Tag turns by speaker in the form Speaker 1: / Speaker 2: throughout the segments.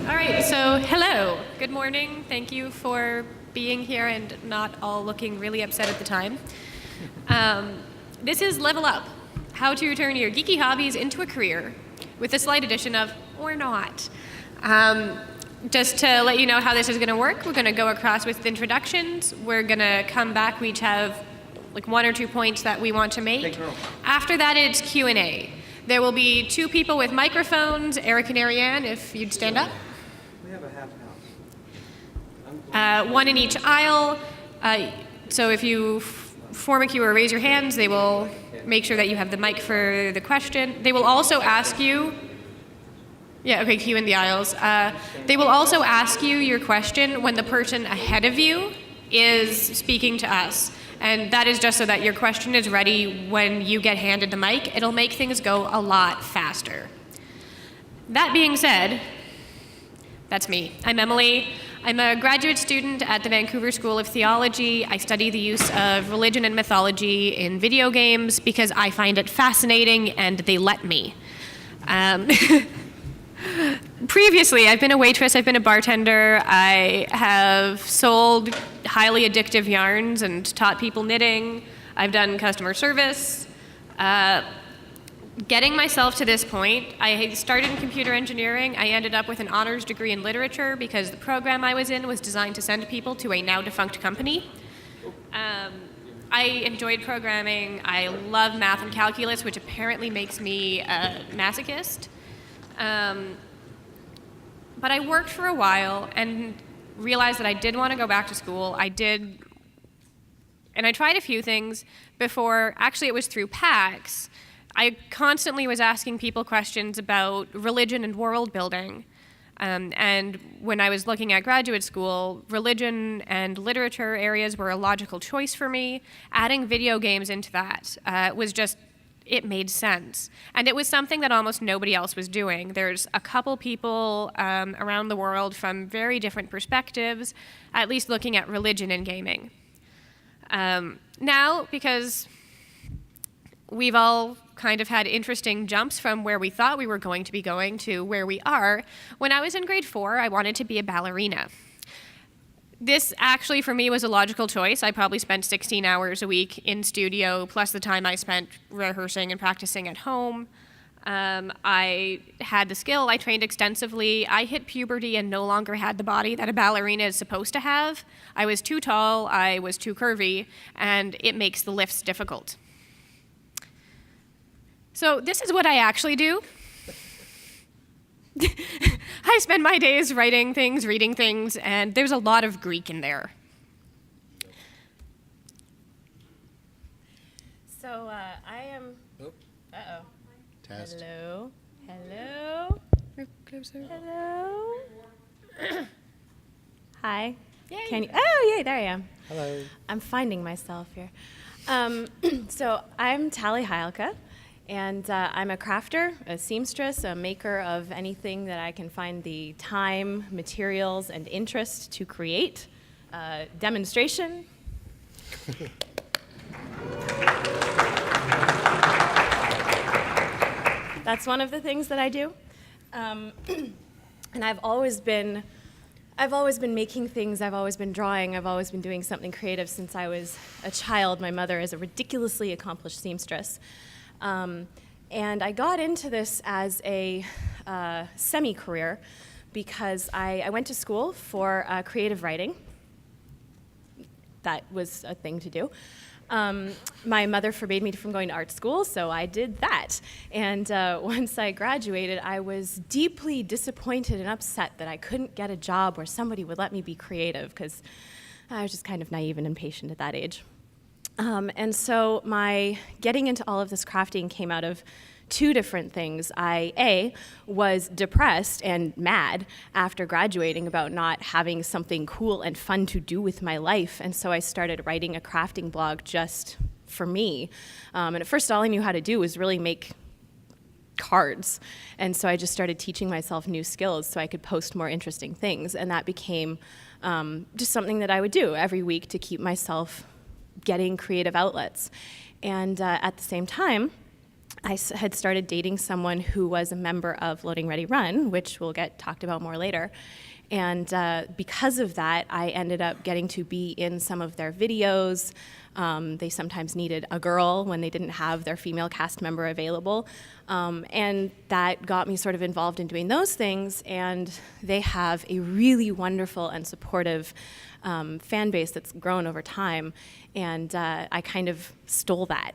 Speaker 1: All right, so hello. Good morning. Thank you for being here and not all looking really upset at the time. This is Level Up, how to turn your geeky hobbies into a career, with a slight addition of, or not. Just to let you know how this is going to work, we're going to go across with introductions. We're going to come back. We each have like 1 or 2 points that we want to make. After that, it's Q&A. There will be 2 people with microphones, Eric and Ariane, if you'd stand up.
Speaker 2: We have a half house.
Speaker 1: 1 in each aisle. So if you form a queue or raise your hands, they will make sure that you have the mic for the question. They will also ask you, queue in the aisles. They will also ask you your question when the person ahead of you is speaking to us. And that is just so that your question is ready when you get handed the mic. It'll make things go a lot faster. That being said, that's me. I'm Emily. I'm a graduate student at the Vancouver School of Theology. I study the use of religion and mythology in video games because I find it fascinating and they let me. Previously, I've been a waitress, I've been a bartender, I have sold highly addictive yarns and taught people knitting, I've done customer service. Getting myself to this point, I started in computer engineering. I ended up with an honors degree in literature because the program I was in was designed to send people to a now defunct company. I enjoyed programming. I love math and calculus, which apparently makes me a masochist. But I worked for a while and realized that I did want to go back to school. And I tried a few things before, actually it was through PAX. I constantly was asking people questions about religion and world building. And when I was looking at graduate school, religion and literature areas were a logical choice for me. Adding video games into that it made sense. And it was something that almost nobody else was doing. There's a couple people around the world from very different perspectives, at least looking at religion and gaming. Now, because we've all kind of had interesting jumps from where we thought we were going to be going to where we are, when I was in grade 4, I wanted to be a ballerina. This actually, for me, was a logical choice. I probably spent 16 hours a week in studio, plus the time I spent rehearsing and practicing at home. I had the skill. I trained extensively. I hit puberty and no longer had the body that a ballerina is supposed to have. I was too tall, I was too curvy, and it makes the lifts difficult. So this is what I actually do. I spend my days writing things, reading things, and there's a lot of Greek in there. So I am... Uh-oh.
Speaker 3: Test.
Speaker 1: Hello. Hello. Hello.
Speaker 4: Hi.
Speaker 1: Yay.
Speaker 4: Can you? Oh, yay! There I am.
Speaker 3: Hello.
Speaker 4: I'm finding myself here. So I'm Heilke, and I'm a crafter, a seamstress, a maker of anything that I can find the time, materials, and interest to create. Demonstration. That's one of the things that I do. And I've always been making things, I've always been drawing, I've always been doing something creative since I was a child. My mother is a ridiculously accomplished seamstress. And I got into this as a semi-career because I went to school for creative writing. That was a thing to do. My mother forbade me from going to art school, so I did that. And once I graduated, I was deeply disappointed and upset that I couldn't get a job where somebody would let me be creative, because I was just kind of naive and impatient at that age. And so my getting into all of this crafting came out of 2 different things. I was depressed and mad after graduating about not having something cool and fun to do with my life, and so I started writing a crafting blog just for me. And at first, all I knew how to do was really make cards, and so I just started teaching myself new skills so I could post more interesting things, and that became just something that I would do every week to keep myself getting creative outlets. And at the same time, had started dating someone who was a member of Loading Ready Run, which will get talked about more later. And because of that, I ended up getting to be in some of their videos. They sometimes needed a girl when they didn't have their female cast member available. And that got me sort of involved in doing those things. And they have a really wonderful and supportive fan base that's grown over time. And I kind of stole that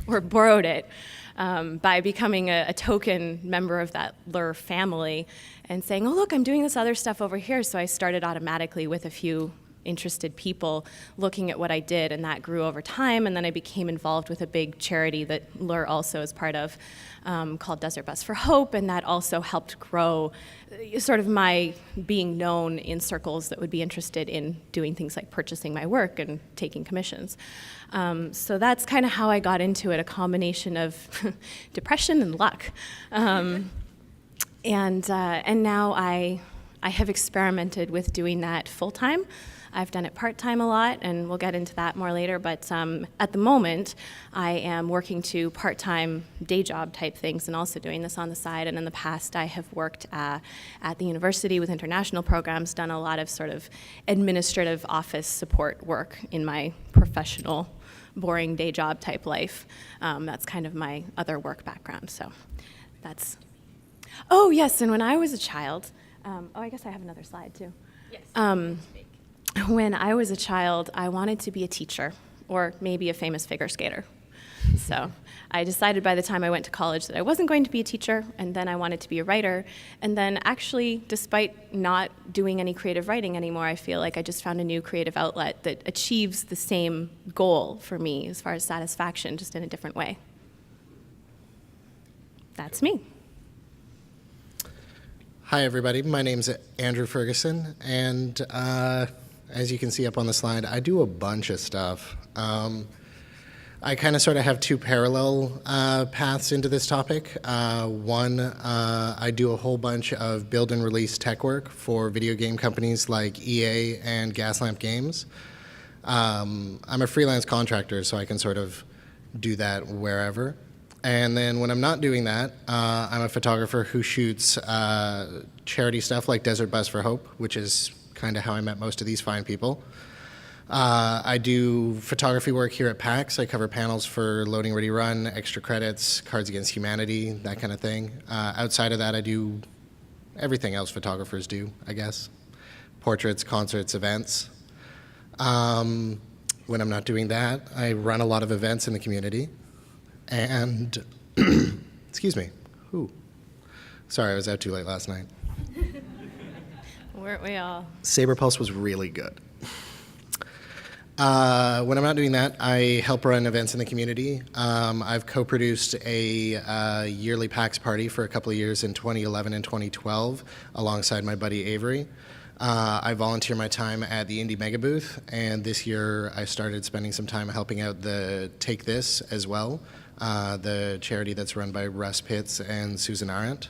Speaker 4: or borrowed it by becoming a token member of that Lure family and saying, oh, look, I'm doing this other stuff over here. So I started automatically with a few interested people looking at what I did, and that grew over time. And then I became involved with a big charity that Lure also is part of, called Desert Bus for Hope, and that also helped grow sort of my being known in circles that would be interested in doing things like purchasing my work and taking commissions. So that's kind of how I got into it, a combination of depression and luck. And now I have experimented with doing that full-time. I've done it part-time a lot, and we'll get into that more later, but at the moment, I am working to part-time day job type things and also doing this on the side, and in the past, I have worked at the university with international programs, done a lot of sort of administrative office support work in my professional, boring day job type life. That's kind of my other work background, so that's... Oh, yes, and when I was a child, I guess I have another slide, too. Yes. When I was a child, I wanted to be a teacher or maybe a famous figure skater. So I decided by the time I went to college that I wasn't going to be a teacher, and then I wanted to be a writer. And then actually, despite not doing any creative writing anymore, I feel like I just found a new creative outlet that achieves the same goal for me as far as satisfaction, just in a different way. That's me.
Speaker 2: Hi, everybody. My name's Andrew Ferguson, and as you can see up on the slide, I do a bunch of stuff. I kind of sort of have two parallel paths into this topic. One, I do a whole bunch of build and release tech work for video game companies like EA and Gaslamp Games. I'm a freelance contractor, so I can sort of do that wherever. And then when I'm not doing that, I'm a photographer who shoots charity stuff like Desert Bus for Hope, which is kind of how I met most of these fine people. I do photography work here at PAX. I cover panels for Loading Ready Run, Extra Credits, Cards Against Humanity, that kind of thing. Outside of that, I do everything else photographers do, I guess. Portraits, concerts, events. When I'm not doing that, I run a lot of events in the community. And, excuse me, sorry, I was out too late last night.
Speaker 4: Weren't we all?
Speaker 2: Saber Pulse was really good. When I'm not doing that, I help run events in the community. I've co-produced a yearly PAX party for a couple of years in 2011 and 2012 alongside my buddy Avery. I volunteer my time at the Indie Mega Booth, and this year I started spending some time helping out the Take This as well, the charity that's run by Russ Pitts and Susan Arendt.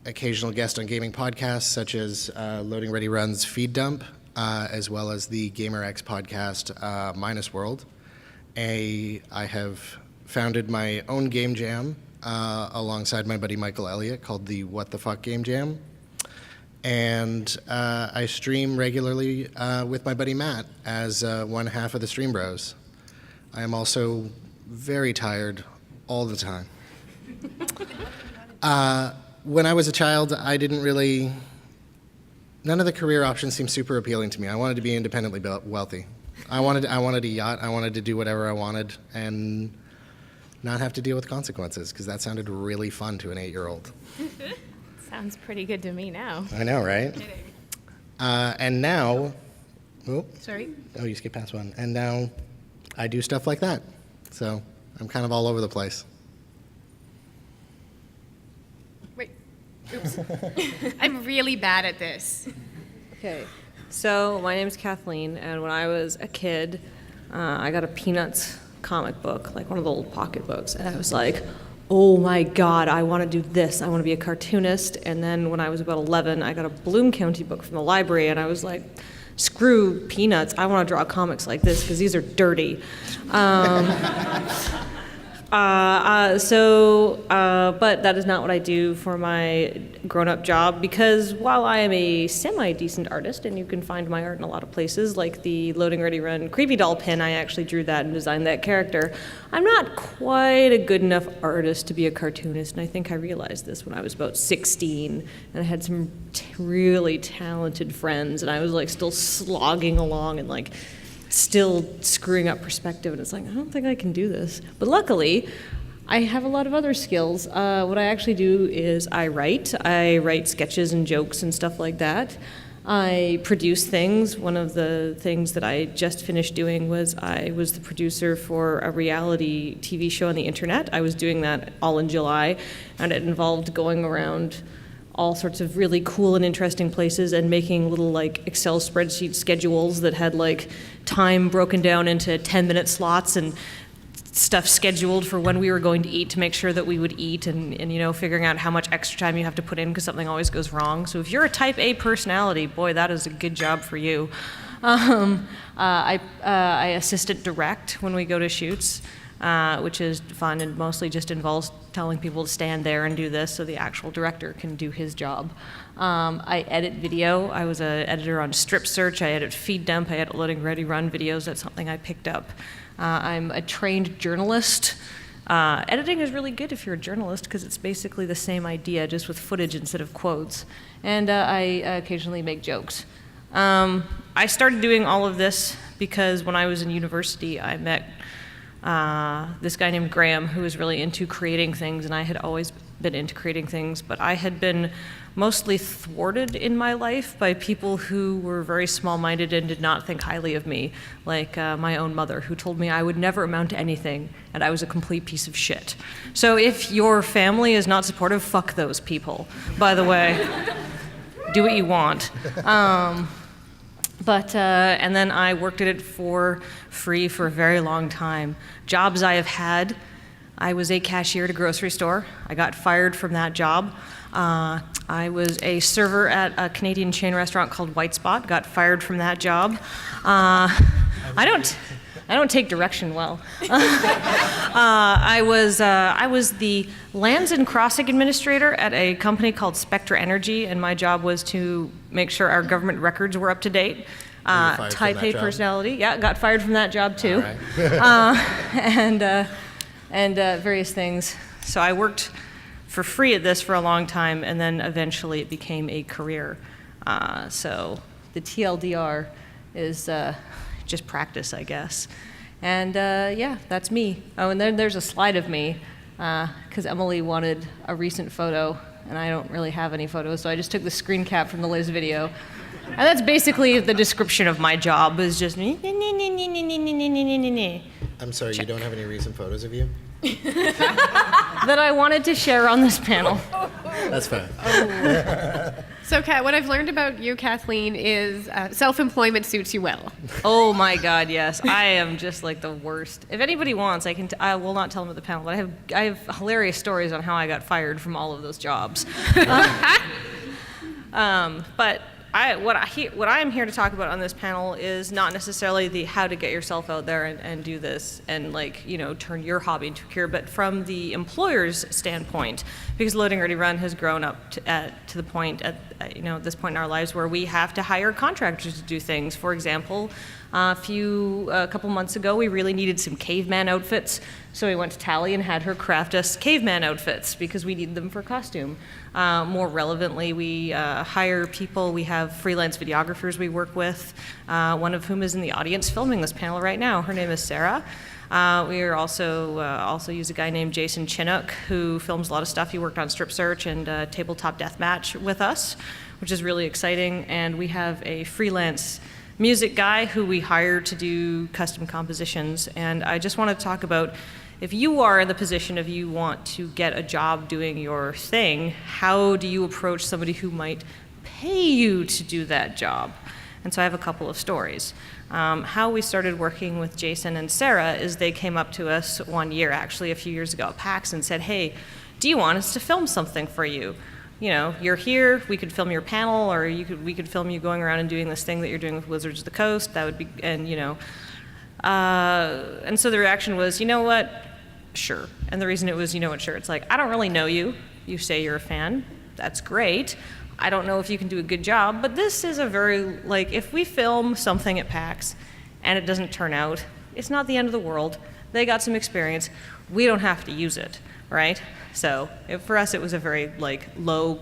Speaker 2: Occasional guest on gaming podcasts such as Loading Ready Run's Feed Dump, as well as the GamerX podcast Minus World. I have founded my own game jam alongside my buddy Michael Elliott called the What the Fuck Game Jam. And I stream regularly with my buddy Matt as one half of the Stream Bros. I am also very tired all the time. When I was a child, I didn't really, none of the career options seemed super appealing to me. I wanted to be independently wealthy. I wanted a yacht. I wanted to do whatever I wanted and not have to deal with consequences, because that sounded really fun to an 8-year-old.
Speaker 4: Sounds pretty good to me now.
Speaker 2: I know, right? And now,
Speaker 4: Sorry?
Speaker 2: Oh, you skipped past one. And now I do stuff like that. So I'm kind of all over the place.
Speaker 1: Wait. Oops. I'm really bad at this.
Speaker 3: Okay, so my name's Kathleen, and when I was a kid, I got a Peanuts comic book, like one of the old pocket books, and I was like, oh my God, I want to do this. I want to be a cartoonist. And then when I was about 11, I got a Bloom County book from the library, and I was like, screw Peanuts. I want to draw comics like this because these are dirty. But that is not what I do for my grown-up job, because while I am a semi-decent artist, and you can find my art in a lot of places, like the Loading Ready Run Creepy Doll pin, I actually drew that and designed that character, I'm not quite a good enough artist to be a cartoonist, and I think I realized this when I was about 16, and I had some really talented friends, and I was like still slogging along and like still screwing up perspective, and it's like, I don't think I can do this. But luckily, I have a lot of other skills. What I actually do is I write sketches and jokes and stuff like that. I produce things. One of the things that I just finished doing was I was the producer for a reality TV show on the internet. I was doing that all in July, and it involved going around all sorts of really cool and interesting places and making little like Excel spreadsheet schedules that had like time broken down into 10-minute slots and stuff scheduled for when we were going to eat to make sure that we would eat, and you know, figuring out how much extra time you have to put in because something always goes wrong. So if you're a type A personality, boy, that is a good job for you. I assistant direct when we go to shoots, which is fun and mostly just involves telling people to stand there and do this so the actual director can do his job. I edit video. I was an editor on Strip Search. I edit Feed Dump. I edit Loading Ready Run videos. That's something I picked up. I'm a trained journalist. Editing is really good if you're a journalist because it's basically the same idea, just with footage instead of quotes. And I occasionally make jokes. I started doing all of this because when I was in university, I met this guy named Graham who was really into creating things, and I had always been into creating things, but I had been mostly thwarted in my life by people who were very small-minded and did not think highly of me, like my own mother, who told me I would never amount to anything and I was a complete piece of shit. So if your family is not supportive, fuck those people, by the way. Do what you want. And then I worked at it for free for a very long time. Jobs I have had, I was a cashier at a grocery store. I got fired from that job. I was a server at a Canadian chain restaurant called White Spot, got fired from that job. I don't take direction well. I was the lands and crossing administrator at a company called Spectra Energy, and my job was to make sure our government records were up to date. Type A personality, yeah, got fired from that job too. Right. and various things. So I worked for free at this for a long time, and then eventually it became a career. So the TLDR is just practice, I guess. And yeah, that's me. Oh, and then there's a slide of me, because Emily wanted a recent photo, and I don't really have any photos, so I just took the screen cap from the latest video. And that's basically the description of my job, is just me.
Speaker 2: I'm sorry, check. You don't have any recent photos of you?
Speaker 3: That I wanted to share on this panel.
Speaker 2: That's fine.
Speaker 1: So, Kat, what I've learned about you, Kathleen, is self-employment suits you well.
Speaker 3: Oh my God, yes. I am just like the worst. If anybody wants, I will not tell them at the panel, but I have hilarious stories on how I got fired from all of those jobs. But what I'm here to talk about on this panel is not necessarily the how to get yourself out there and do this and, like, you know, turn your hobby into a career, but from the employer's standpoint, because Loading Ready Run has grown up to the point at this point in our lives where we have to hire contractors to do things. For example, a couple months ago, we really needed some caveman outfits, so we went to Tally and had her craft us caveman outfits because we needed them for costume. More relevantly, we hire people. We have freelance videographers we work with, one of whom is in the audience filming this panel right now. Her name is Sarah. We are also use a guy named Jason Chinook who films a lot of stuff. He worked on Strip Search and Tabletop Deathmatch with us, which is really exciting. And we have a freelance music guy who we hire to do custom compositions. And I just want to talk about, if you are in the position of you want to get a job doing your thing, how do you approach somebody who might pay you to do that job? And so I have a couple of stories. How we started working with Jason and Sarah is they came up to us one year, actually a few years ago at PAX, and said, hey, do you want us to film something for you? You know, you're here, we could film your panel, or we could film you going around and doing this thing that you're doing with Wizards of the Coast. That would be, and so the reaction was, you know what? sure. And the reason it was, sure, it's like, I don't really know you. You say you're a fan. That's great. I don't know if you can do a good job, but this is a very, like, if we film something at PAX and it doesn't turn out, it's not the end of the world. They got some experience. We don't have to use it, right? So for us, it was a very, like, low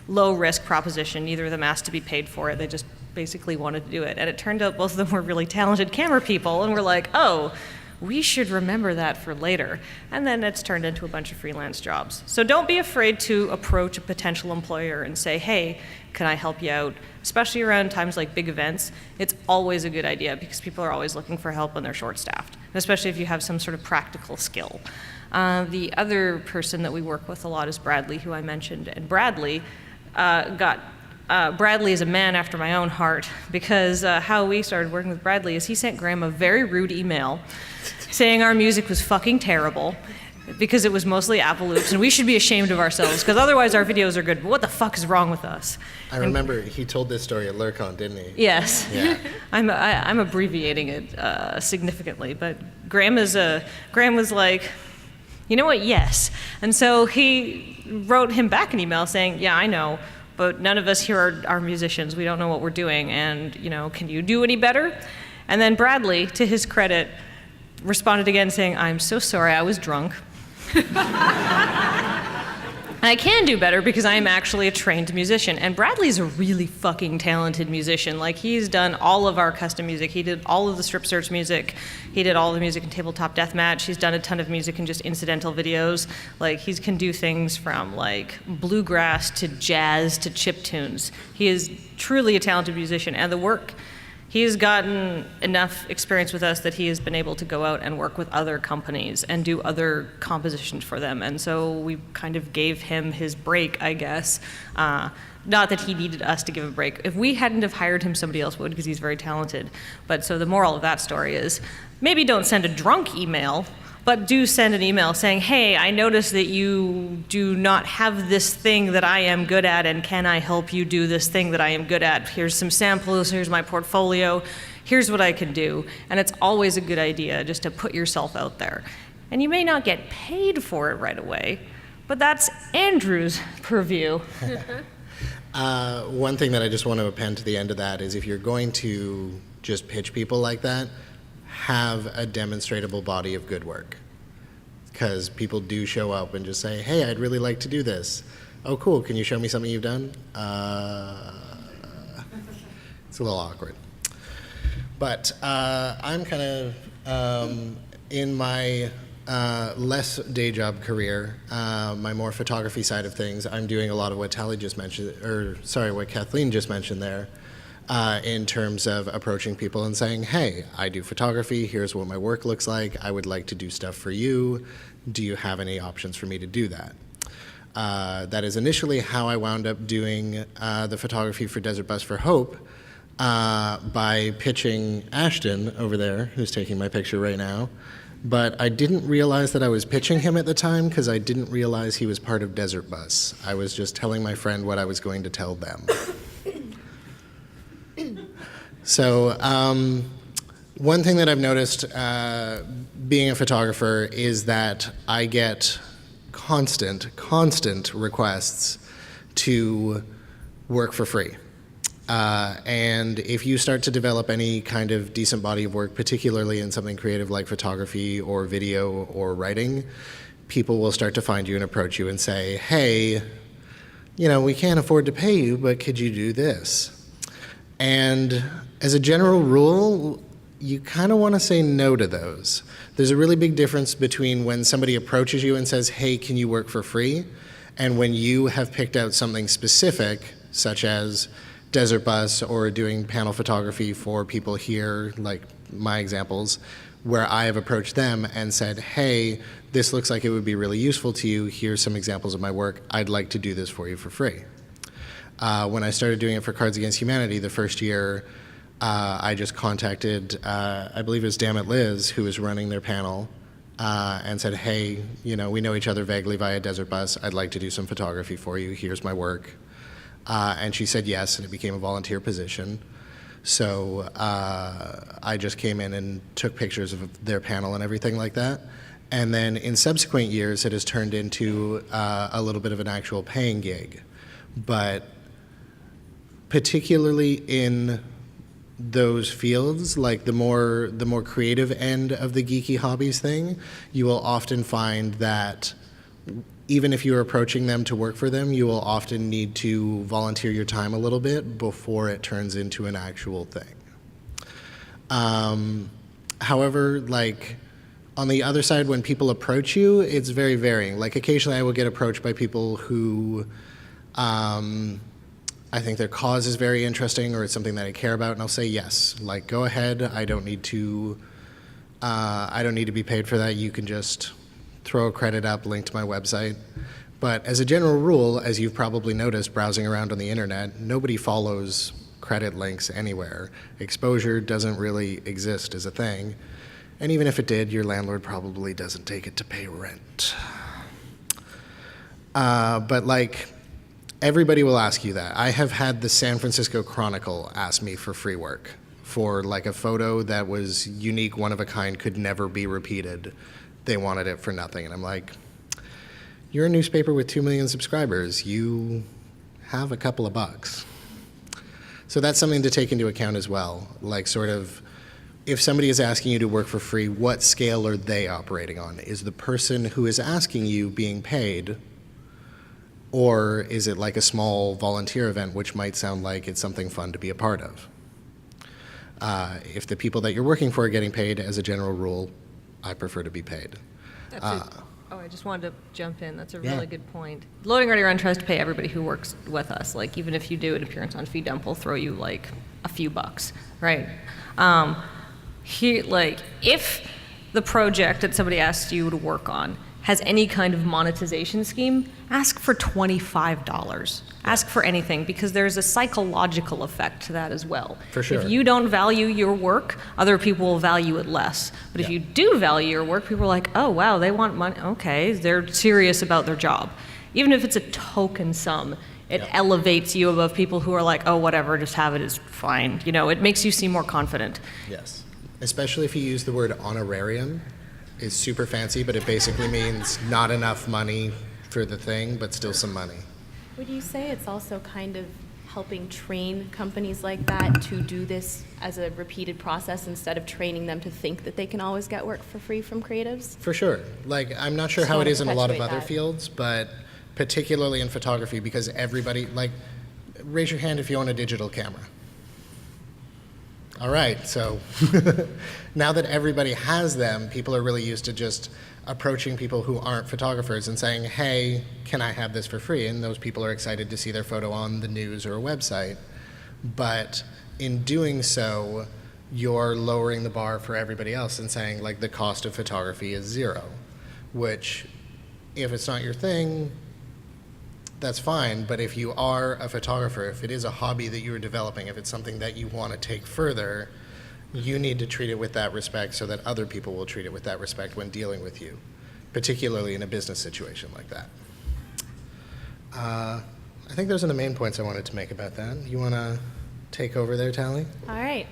Speaker 3: risk proposition. Neither of them asked to be paid for it. They just basically wanted to do it. And it turned out both of them were really talented camera people, and we're like, oh, we should remember that for later. And then it's turned into a bunch of freelance jobs. So don't be afraid to approach a potential employer and say, hey, can I help you out? Especially around times like big events, it's always a good idea because people are always looking for help when they're short-staffed, especially if you have some sort of practical skill. The other person that we work with a lot is Bradley, who I mentioned. And Bradley Bradley is a man after my own heart, because how we started working with Bradley is he sent Graham a very rude email saying our music was fucking terrible because it was mostly Apple loops and we should be ashamed of ourselves because otherwise our videos are good, but what the fuck is wrong with us?
Speaker 2: I remember he told this story at Lurcon, didn't he?
Speaker 3: Yes.
Speaker 2: Yeah.
Speaker 3: I'm abbreviating it significantly, but Graham was like, you know what, yes. And so he wrote him back an email saying, yeah, I know, but none of us here are musicians. We don't know what we're doing, and can you do any better? And then Bradley, to his credit, responded again saying, I'm so sorry, I was drunk. And I can do better because I am actually a trained musician. And Bradley's a really fucking talented musician. Like, he's done all of our custom music. He did all of the strip search music. He did all the music in Tabletop Deathmatch. He's done a ton of music in just incidental videos. Like, he can do things from, like, bluegrass to jazz to chiptunes. He is truly a talented musician. And the work, he has gotten enough experience with us that he has been able to go out and work with other companies and do other compositions for them. And so we kind of gave him his break, I guess. Not that he needed us to give him a break. If we hadn't have hired him, somebody else would, because he's very talented. But so the moral of that story is, maybe don't send a drunk email, but do send an email saying, hey, I noticed that you do not have this thing that I am good at, and can I help you do this thing that I am good at? Here's some samples, here's my portfolio, here's what I can do. And it's always a good idea just to put yourself out there. And you may not get paid for it right away, but that's Andrew's purview.
Speaker 2: One thing that I just want to append to the end of that is if you're going to just pitch people like that, have a demonstrable body of good work. Because people do show up and just say, hey, I'd really like to do this. Oh, cool, can you show me something you've done? It's a little awkward. But I'm kind of, in my less day job career, my more photography side of things, I'm doing a lot of what Kathleen just mentioned there. In terms of approaching people and saying, hey, I do photography, here's what my work looks like, I would like to do stuff for you, do you have any options for me to do that? That is initially how I wound up doing the photography for Desert Bus for Hope by pitching Ashton over there, who's taking my picture right now, but I didn't realize that I was pitching him at the time because I didn't realize he was part of Desert Bus. I was just telling my friend what I was going to tell them. So one thing that I've noticed being a photographer is that I get constant requests to work for free. And if you start to develop any kind of decent body of work, particularly in something creative like photography or video or writing, people will start to find you and approach you and say, hey, we can't afford to pay you, but could you do this? And as a general rule, you kind of want to say no to those. There's a really big difference between when somebody approaches you and says, hey, can you work for free? And when you have picked out something specific, such as Desert Bus or doing panel photography for people here, like my examples, where I have approached them and said, hey, this looks like it would be really useful to you. Here's some examples of my work. I'd like to do this for you for free. When I started doing it for Cards Against Humanity the first year, I just contacted, I believe it was Damn It Liz, who was running their panel, and said, hey, we know each other vaguely via Desert Bus. I'd like to do some photography for you. Here's my work. And she said yes, and it became a volunteer position. So I just came in and took pictures of their panel and everything like that. And then in subsequent years, it has turned into a little bit of an actual paying gig. But particularly in those fields, like the more creative end of the Geeky Hobbies thing, you will often find that even if you're approaching them to work for them, you will often need to volunteer your time a little bit before it turns into an actual thing. However, like on the other side, when people approach you, it's very varying. Like occasionally I will get approached by people who I think their cause is very interesting or it's something that I care about, and I'll say yes. Like, go ahead. I don't need to be paid for that. You can just throw a credit up, link to my website. But as a general rule, as you've probably noticed browsing around on the internet, nobody follows credit links anywhere. Exposure doesn't really exist as a thing. And even if it did, your landlord probably doesn't take it to pay rent. But like, everybody will ask you that. I have had the San Francisco Chronicle ask me for free work for like a photo that was unique, one of a kind, could never be repeated. They wanted it for nothing. And I'm like, you're a newspaper with 2 million subscribers. You have a couple of bucks. So that's something to take into account as well. Like sort of, if somebody is asking you to work for free, what scale are they operating on? Is the person who is asking you being paid? Or is it like a small volunteer event, which might sound like it's something fun to be a part of? If the people that you're working for are getting paid, as a general rule, I prefer to be paid.
Speaker 3: I just wanted to jump in. That's a
Speaker 2: Yeah.
Speaker 3: really good point. Loading Ready Run tries to pay everybody who works with us. Like, even if you do an appearance on Feed Dump, we'll throw you like a few bucks, right? If the project that somebody asks you to work on has any kind of monetization scheme, ask for $25. Ask for anything, because there's a psychological effect to that as well.
Speaker 2: For sure.
Speaker 3: If you don't value your work, other people will value it less. But if you do value your work, people are like, oh, wow, they want money. Okay, they're serious about their job. Even if it's a token sum, it elevates you above people who are like, oh, whatever, just have it, is fine. You know, it makes you seem more confident.
Speaker 2: Yes. Especially if you use the word honorarium. It's super fancy, but it basically means not enough money for the thing, but still some money.
Speaker 4: Would you say it's also kind of helping train companies like that to do this as a repeated process instead of training them to think that they can always get work for free from creatives?
Speaker 2: For sure. Like, I'm not sure
Speaker 4: Just
Speaker 2: how it
Speaker 4: wanna
Speaker 2: is in a lot of
Speaker 4: perpetuate
Speaker 2: other
Speaker 4: that.
Speaker 2: fields, but particularly in photography, because everybody, like, raise your hand if you own a digital camera. All right, so now that everybody has them, people are really used to just approaching people who aren't photographers and saying, hey, can I have this for free? And those people are excited to see their photo on the news or a website. But in doing so, you're lowering the bar for everybody else and saying, like, the cost of photography is zero, which, if it's not your thing, that's fine. But if you are a photographer, if it is a hobby that you're developing, if it's something that you want to take further, you need to treat it with that respect so that other people will treat it with that respect when dealing with you, particularly in a business situation like that. I think those are the main points I wanted to make about that. You want to take over there, Tally?
Speaker 4: All right.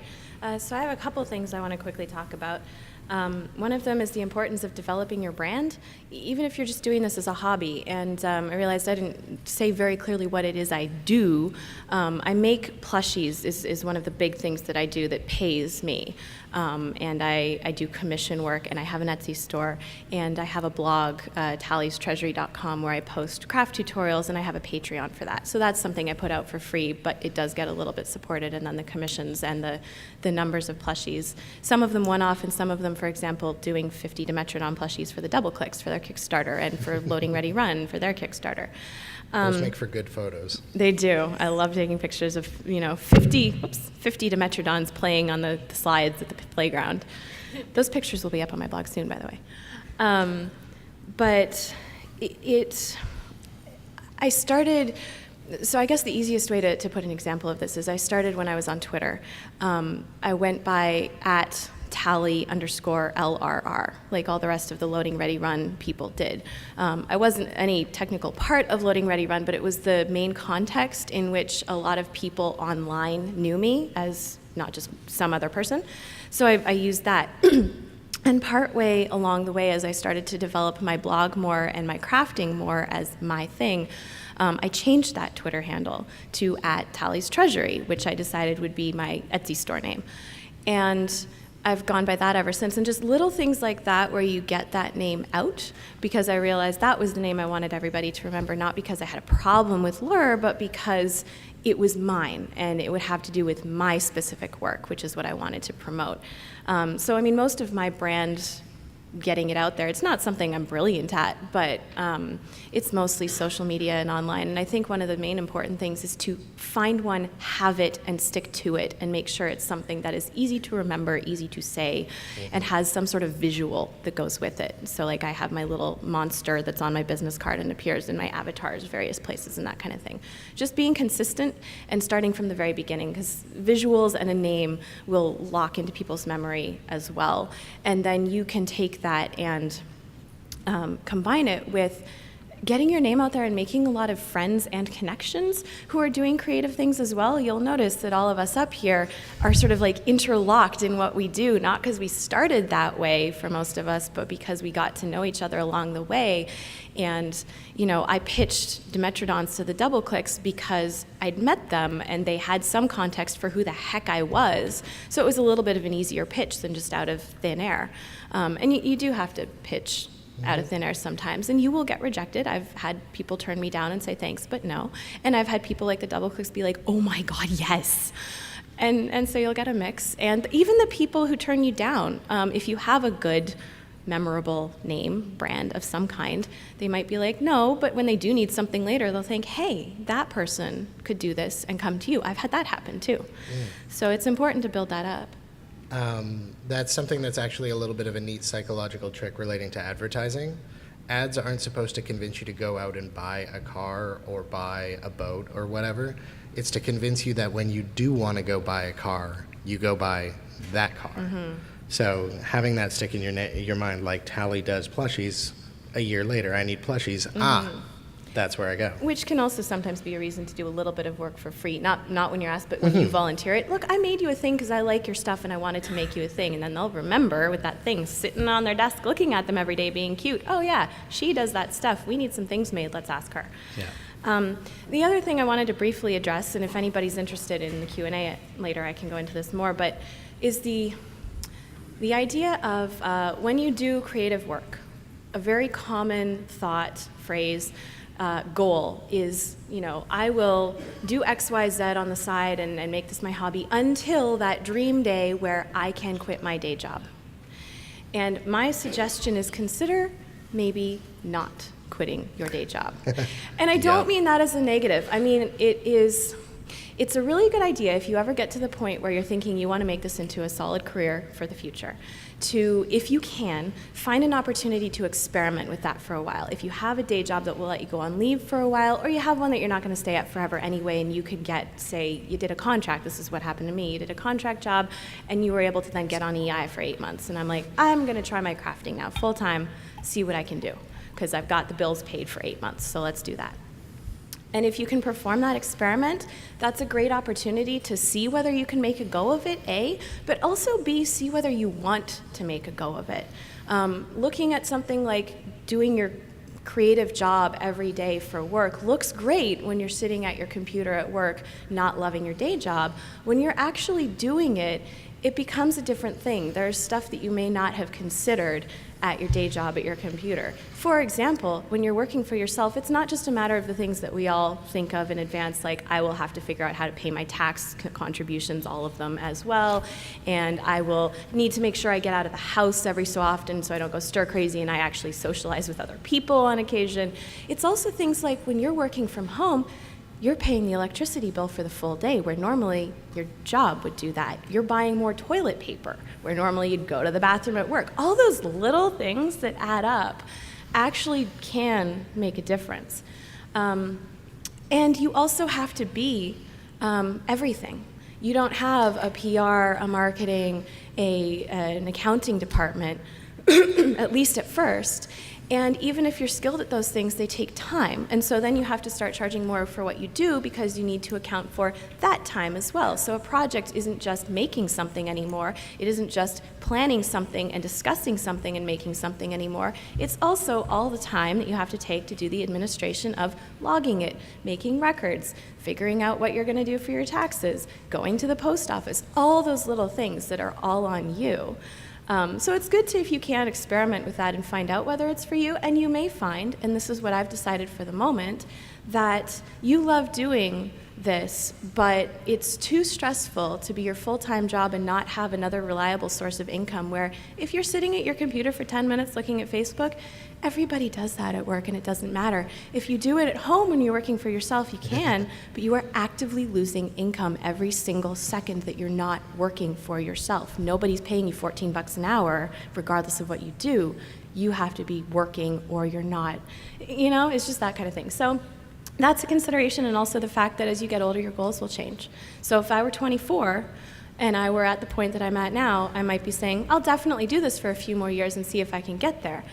Speaker 4: So I have a couple things I want to quickly talk about. One of them is the importance of developing your brand, even if you're just doing this as a hobby. And I realized I didn't say very clearly what it is I do. I make plushies is one of the big things that I do that pays me. And I do commission work, and I have an Etsy store, and I have a blog, talliestreasury.com, where I post craft tutorials, and I have a Patreon for that. So that's something I put out for free, but it does get a little bit supported, and then the commissions and the numbers of plushies. Some of them one-off, and some of them, for example, doing 50 Dimetrodon plushies for the Double Clicks for their Kickstarter, and for Loading Ready Run for their Kickstarter.
Speaker 2: Those make for good photos.
Speaker 4: They do. I love taking pictures of 50 Dimetrodons playing on the slides at the playground. Those pictures will be up on my blog soon, by the way. But I started. So I guess the easiest way to put an example of this is I started when I was on Twitter. I went by at Tally_LRR, like all the rest of the Loading Ready Run people did. I wasn't any technical part of Loading Ready Run, but it was the main context in which a lot of people online knew me as not just some other person. So I used that. And partway along the way, as I started to develop my blog more and my crafting more as my thing, I changed that Twitter handle to @Tally'sTreasury, which I decided would be my Etsy store name. And I've gone by that ever since. And just little things like that where you get that name out, because I realized that was the name I wanted everybody to remember, not because I had a problem with Lure, but because it was mine, and it would have to do with my specific work, which is what I wanted to promote. So I mean, most of my brand getting it out there, it's not something I'm brilliant at, but it's mostly social media and online. And I think one of the main important things is to find one, have it, and stick to it, and make sure it's something that is easy to remember, easy to say, and has some sort of visual that goes with it. So like I have my little monster that's on my business card and appears in my avatars, various places, and that kind of thing. Just being consistent and starting from the very beginning, because visuals and a name will lock into people's memory as well. And then you can take that and combine it with getting your name out there and making a lot of friends and connections who are doing creative things as well. You'll notice that all of us up here are sort of like interlocked in what we do, not because we started that way for most of us, but because we got to know each other along the way. And, you know, I pitched Dimetrodons to the Double Clicks because I'd met them and they had some context for who the heck I was. So it was a little bit of an easier pitch than just out of thin air. And you do have to pitch out of thin air sometimes, and you will get rejected. I've had people turn me down and say thanks, but no. And I've had people like the Double Clicks be like, oh my God, yes. And so you'll get a mix. And even the people who turn you down, if you have a good, memorable name, brand of some kind, they might be like, no, but when they do need something later, they'll think, hey, that person could do this and come to you. I've had that happen too. So it's important to build that up.
Speaker 2: That's something that's actually a little bit of a neat psychological trick relating to advertising. Ads aren't supposed to convince you to go out and buy a car or buy a boat or whatever. It's to convince you that when you do want to go buy a car, you go buy that car. So having that stick in your mind, like Tally does plushies, a year later, I need plushies. That's where I go.
Speaker 4: Which can also sometimes be a reason to do a little bit of work for free. Not when you're asked, but when you volunteer it. Look, I made you a thing because I like your stuff and I wanted to make you a thing. And then they'll remember with that thing sitting on their desk looking at them every day being cute. Oh yeah, she does that stuff. We need some things made. Let's ask her.
Speaker 2: Yeah.
Speaker 4: The other thing I wanted to briefly address, and if anybody's interested in the Q&A later, I can go into this more, but is the idea of when you do creative work, a very common thought, phrase, goal is, you know, I will do X, Y, Z on the side and make this my hobby until that dream day where I can quit my day job. And my suggestion is consider maybe not quitting your day job. And I don't mean that as a negative. I mean, it's a really good idea if you ever get to the point where you're thinking you want to make this into a solid career for the future, to, if you can, find an opportunity to experiment with that for a while. If you have a day job that will let you go on leave for a while, or you have one that you're not going to stay at forever anyway, and you could get, say, you did a contract, this is what happened to me, you did a contract job, and you were able to then get on EI for 8 months. And I'm like, I'm going to try my crafting now full time, see what I can do, because I've got the bills paid for 8 months, so let's do that. And if you can perform that experiment, that's a great opportunity to see whether you can make a go of it, A, but also B, see whether you want to make a go of it. Looking at something like doing your creative job every day for work looks great when you're sitting at your computer at work, not loving your day job. When you're actually doing it, it becomes a different thing. There's stuff that you may not have considered at your day job at your computer. For example, when you're working for yourself, it's not just a matter of the things that we all think of in advance, like I will have to figure out how to pay my tax contributions, all of them as well, and I will need to make sure I get out of the house every so often so I don't go stir crazy and I actually socialize with other people on occasion. It's also things like when you're working from home, you're paying the electricity bill for the full day, where normally your job would do that. You're buying more toilet paper, where normally you'd go to the bathroom at work. All those little things that add up actually can make a difference. And you also have to be everything. You don't have a PR, a marketing, an accounting department, at least at first, And even if you're skilled at those things, they take time. And so then you have to start charging more for what you do because you need to account for that time as well. So a project isn't just making something anymore. It isn't just planning something and discussing something and making something anymore. It's also all the time that you have to take to do the administration of logging it, making records, figuring out what you're going to do for your taxes, going to the post office, all those little things that are all on you. So it's good to, if you can, experiment with that and find out whether it's for you. And you may find, and this is what I've decided for the moment, that you love doing this, but it's too stressful to be your full-time job and not have another reliable source of income, where if you're sitting at your computer for 10 minutes looking at Facebook, everybody does that at work and it doesn't matter. If you do it at home when you're working for yourself, you can, but you are actively losing income every single second that you're not working for yourself. Nobody's paying you $14 an hour, regardless of what you do. You have to be working or you're not. You know, it's just that kind of thing. So that's a consideration, and also the fact that as you get older, your goals will change. So if I were 24 and I were at the point that I'm at now, I might be saying, I'll definitely do this for a few more years and see if I can get there.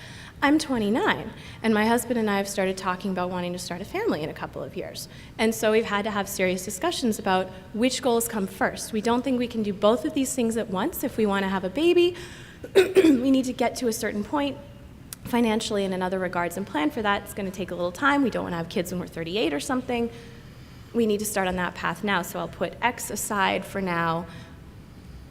Speaker 4: I'm 29, and my husband and I have started talking about wanting to start a family in a couple of years. And so we've had to have serious discussions about which goals come first. We don't think we can do both of these things at once. If we want to have a baby, we need to get to a certain point financially and in other regards and plan for that. It's going to take a little time. We don't want to have kids when we're 38 or something. We need to start on that path now. So I'll put X aside for now,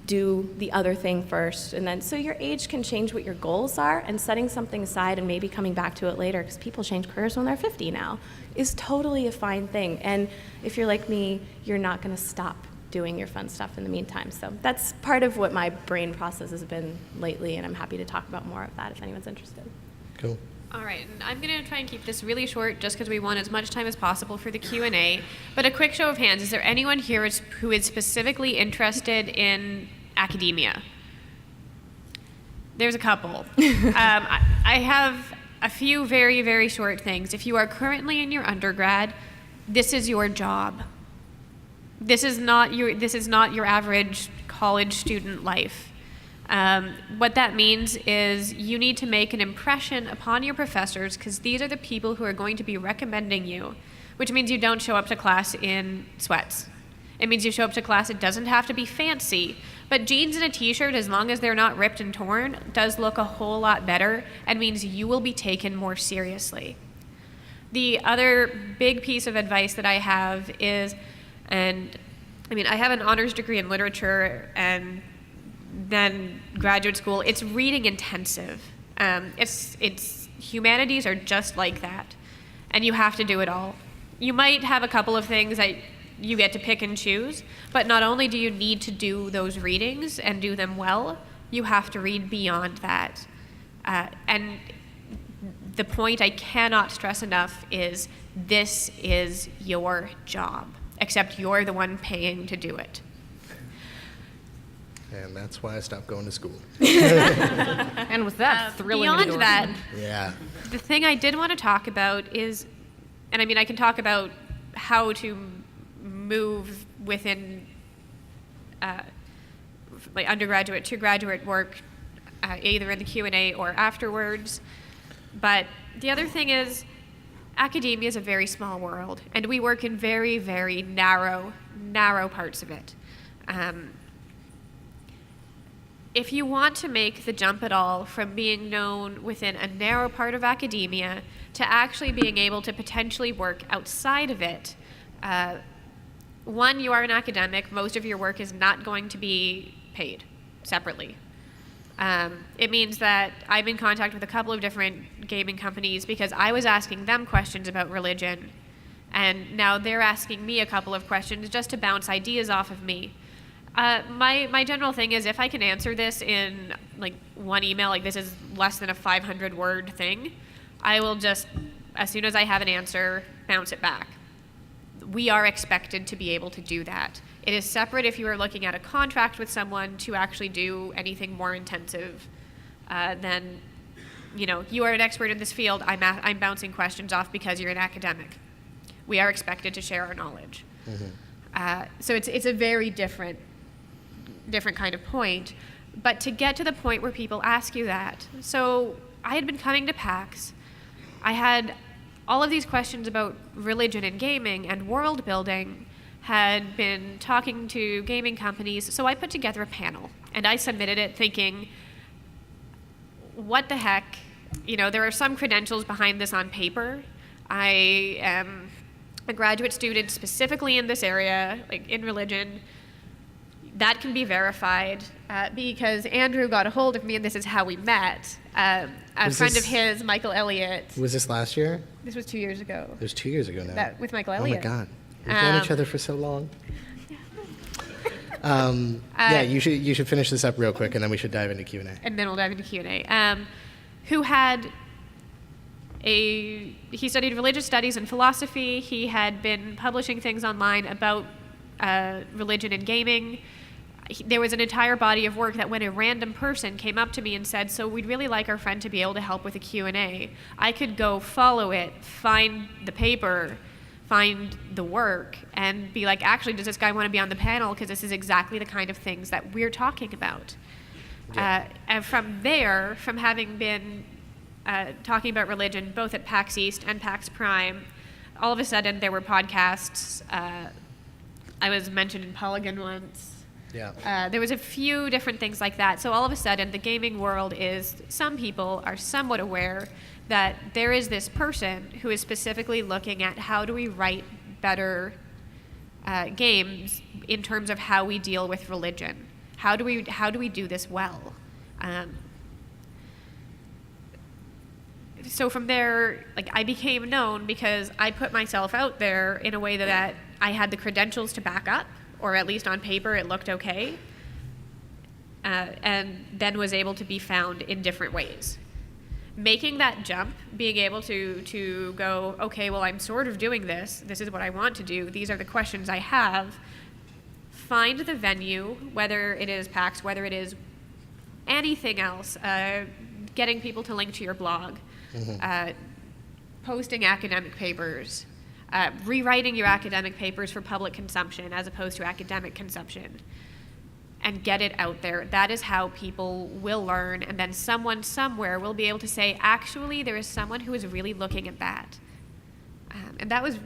Speaker 4: do the other thing first, and then so your age can change what your goals are, and setting something aside and maybe coming back to it later, because people change careers when they're 50 now, is totally a fine thing. And if you're like me, you're not going to stop doing your fun stuff in the meantime. So that's part of what my brain process has been lately, and I'm happy to talk about more of that if anyone's interested.
Speaker 2: Cool.
Speaker 1: All right, and I'm going to try and keep this really short just because we want as much time as possible for the Q&A. But a quick show of hands, is there anyone here who is specifically interested in academia? There's a couple. I have a few very, very short things. If you are currently in your undergrad, this is your job. This is not your average college student life. What that means is you need to make an impression upon your professors, because these are the people who are going to be recommending you, which means you don't show up to class in sweats. It means you show up to class, it doesn't have to be fancy, but jeans and a t-shirt, as long as they're not ripped and torn, does look a whole lot better and means you will be taken more seriously. The other big piece of advice that I have is, and I mean, I have an honors degree in literature and then graduate school. It's reading intensive. It's humanities are just like that, and you have to do it all. You might have a couple of things that you get to pick and choose, but not only do you need to do those readings and do them well, you have to read beyond that. And the point I cannot stress enough is this is your job, except you're the one paying to do it.
Speaker 2: And that's why I stopped going to school.
Speaker 3: And with that thrilling
Speaker 1: beyond
Speaker 3: endorsement.
Speaker 1: that,
Speaker 2: Yeah.
Speaker 1: the thing I did want to talk about is, and I mean, I can talk about how to move within like undergraduate to graduate work, either in the Q&A or afterwards. But the other thing is, academia is a very small world, and we work in very, very narrow parts of it. If you want to make the jump at all from being known within a narrow part of academia to actually being able to potentially work outside of it, one, you are an academic. Most of your work is not going to be paid separately. It means that I'm in contact with a couple of different gaming companies because I was asking them questions about religion, and now they're asking me a couple of questions just to bounce ideas off of me. My general thing is, if I can answer this in like one email, like this is less than a 500-word thing, I will just, as soon as I have an answer, bounce it back. We are expected to be able to do that. It is separate if you are looking at a contract with someone to actually do anything more intensive than, you know, you are an expert in this field, I'm bouncing questions off because you're an academic. We are expected to share our knowledge. Mm-hmm. So it's a very different kind of point. But to get to the point where people ask you that, so I had been coming to PAX. I had all of these questions about religion and gaming and world building, had been talking to gaming companies, so I put together a panel, and I submitted it thinking, what the heck? You know, there are some credentials behind this on paper. I am a graduate student specifically in this area, like in religion. That can be verified because Andrew got a hold of me, and this is how we met. A friend of his, Michael Elliott.
Speaker 2: Was this last year?
Speaker 1: This was 2 years ago.
Speaker 2: It was 2 years ago now.
Speaker 1: With Michael
Speaker 2: Oh my
Speaker 1: Elliott.
Speaker 2: God. We've known each other for so long. Yeah, you should finish this up real quick, and then we should dive into Q&A.
Speaker 1: And then we'll dive into Q&A. Who had he studied religious studies and philosophy. He had been publishing things online about religion and gaming. There was an entire body of work that when a random person came up to me and said, so we'd really like our friend to be able to help with a Q&A, I could go follow it, find the paper, find the work, and be like, actually, does this guy want to be on the panel? Because this is exactly the kind of things that we're talking about.
Speaker 2: Yeah.
Speaker 1: And from there, from having been talking about religion, both at PAX East and PAX Prime, all of a sudden there were podcasts. I was mentioned in Polygon once.
Speaker 2: Yeah.
Speaker 1: There was a few different things like that. So all of a sudden, the gaming world some people are somewhat aware that there is this person who is specifically looking at how do we write better games in terms of how we deal with religion. How do we do this well? So from there, like, I became known because I put myself out there in a way that I had the credentials to back up, or at least on paper it looked okay, and then was able to be found in different ways. Making that jump, being able to go, okay, well, I'm sort of doing this is what I want to do, these are the questions I have, find the venue, whether it is PAX, whether it is anything else, getting people to link to your blog, posting academic papers, rewriting your academic papers for public consumption as opposed to academic consumption, and get it out there. That is how people will learn, and then someone somewhere will be able to say, actually, there is someone who is really looking at that. And that was,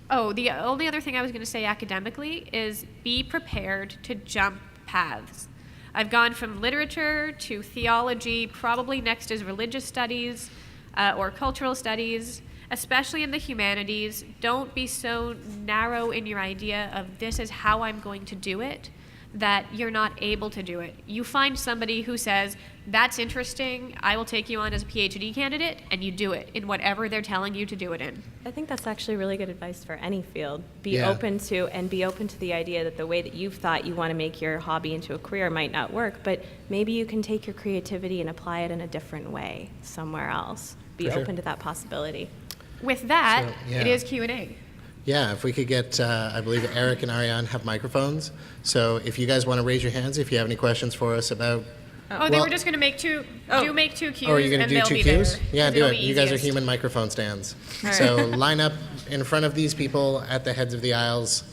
Speaker 1: the only other thing I was going to say academically is be prepared to jump paths. I've gone from literature to theology, probably next is religious studies or cultural studies. Especially in the humanities, don't be so narrow in your idea of this is how I'm going to do it that you're not able to do it. You find somebody who says, that's interesting, I will take you on as a PhD candidate, and you do it in whatever they're telling you to do it in.
Speaker 3: I think that's actually really good advice for any field. Be
Speaker 2: Yeah.
Speaker 3: open to the idea that the way that you've thought you want to make your hobby into a career might not work, but maybe you can take your creativity and apply it in a different way somewhere else. Be
Speaker 2: For sure.
Speaker 3: open to that possibility.
Speaker 1: With that,
Speaker 2: So, yeah.
Speaker 1: it is Q&A.
Speaker 2: Yeah, if we could get, I believe Eric and Ariane have microphones. So if you guys want to raise your hands, if you have any questions for us about...
Speaker 1: They
Speaker 2: Well-
Speaker 1: were just going to make two, make two Qs,
Speaker 2: Oh, are you going to
Speaker 1: and
Speaker 2: do
Speaker 1: they'll
Speaker 2: two
Speaker 1: be
Speaker 2: cues?
Speaker 1: there,
Speaker 2: Yeah,
Speaker 1: 'cause
Speaker 2: do
Speaker 1: it'll
Speaker 2: it.
Speaker 1: be
Speaker 2: You guys are
Speaker 1: easiest.
Speaker 2: human microphone stands. So line up in front of these people at the heads of the aisles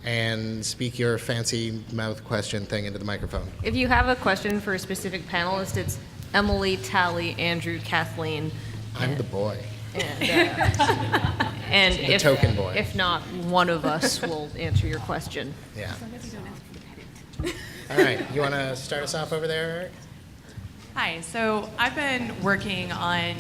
Speaker 2: and speak your fancy mouth question thing into the microphone.
Speaker 5: If you have a question for a specific panelist, it's Emily, Tally, Andrew, Kathleen.
Speaker 2: I'm the boy.
Speaker 5: And
Speaker 2: The
Speaker 5: if,
Speaker 2: token boy.
Speaker 5: if not, one of us will answer your question.
Speaker 2: Yeah. All right, you want to start us off over there, Eric?
Speaker 6: Hi, so I've been working on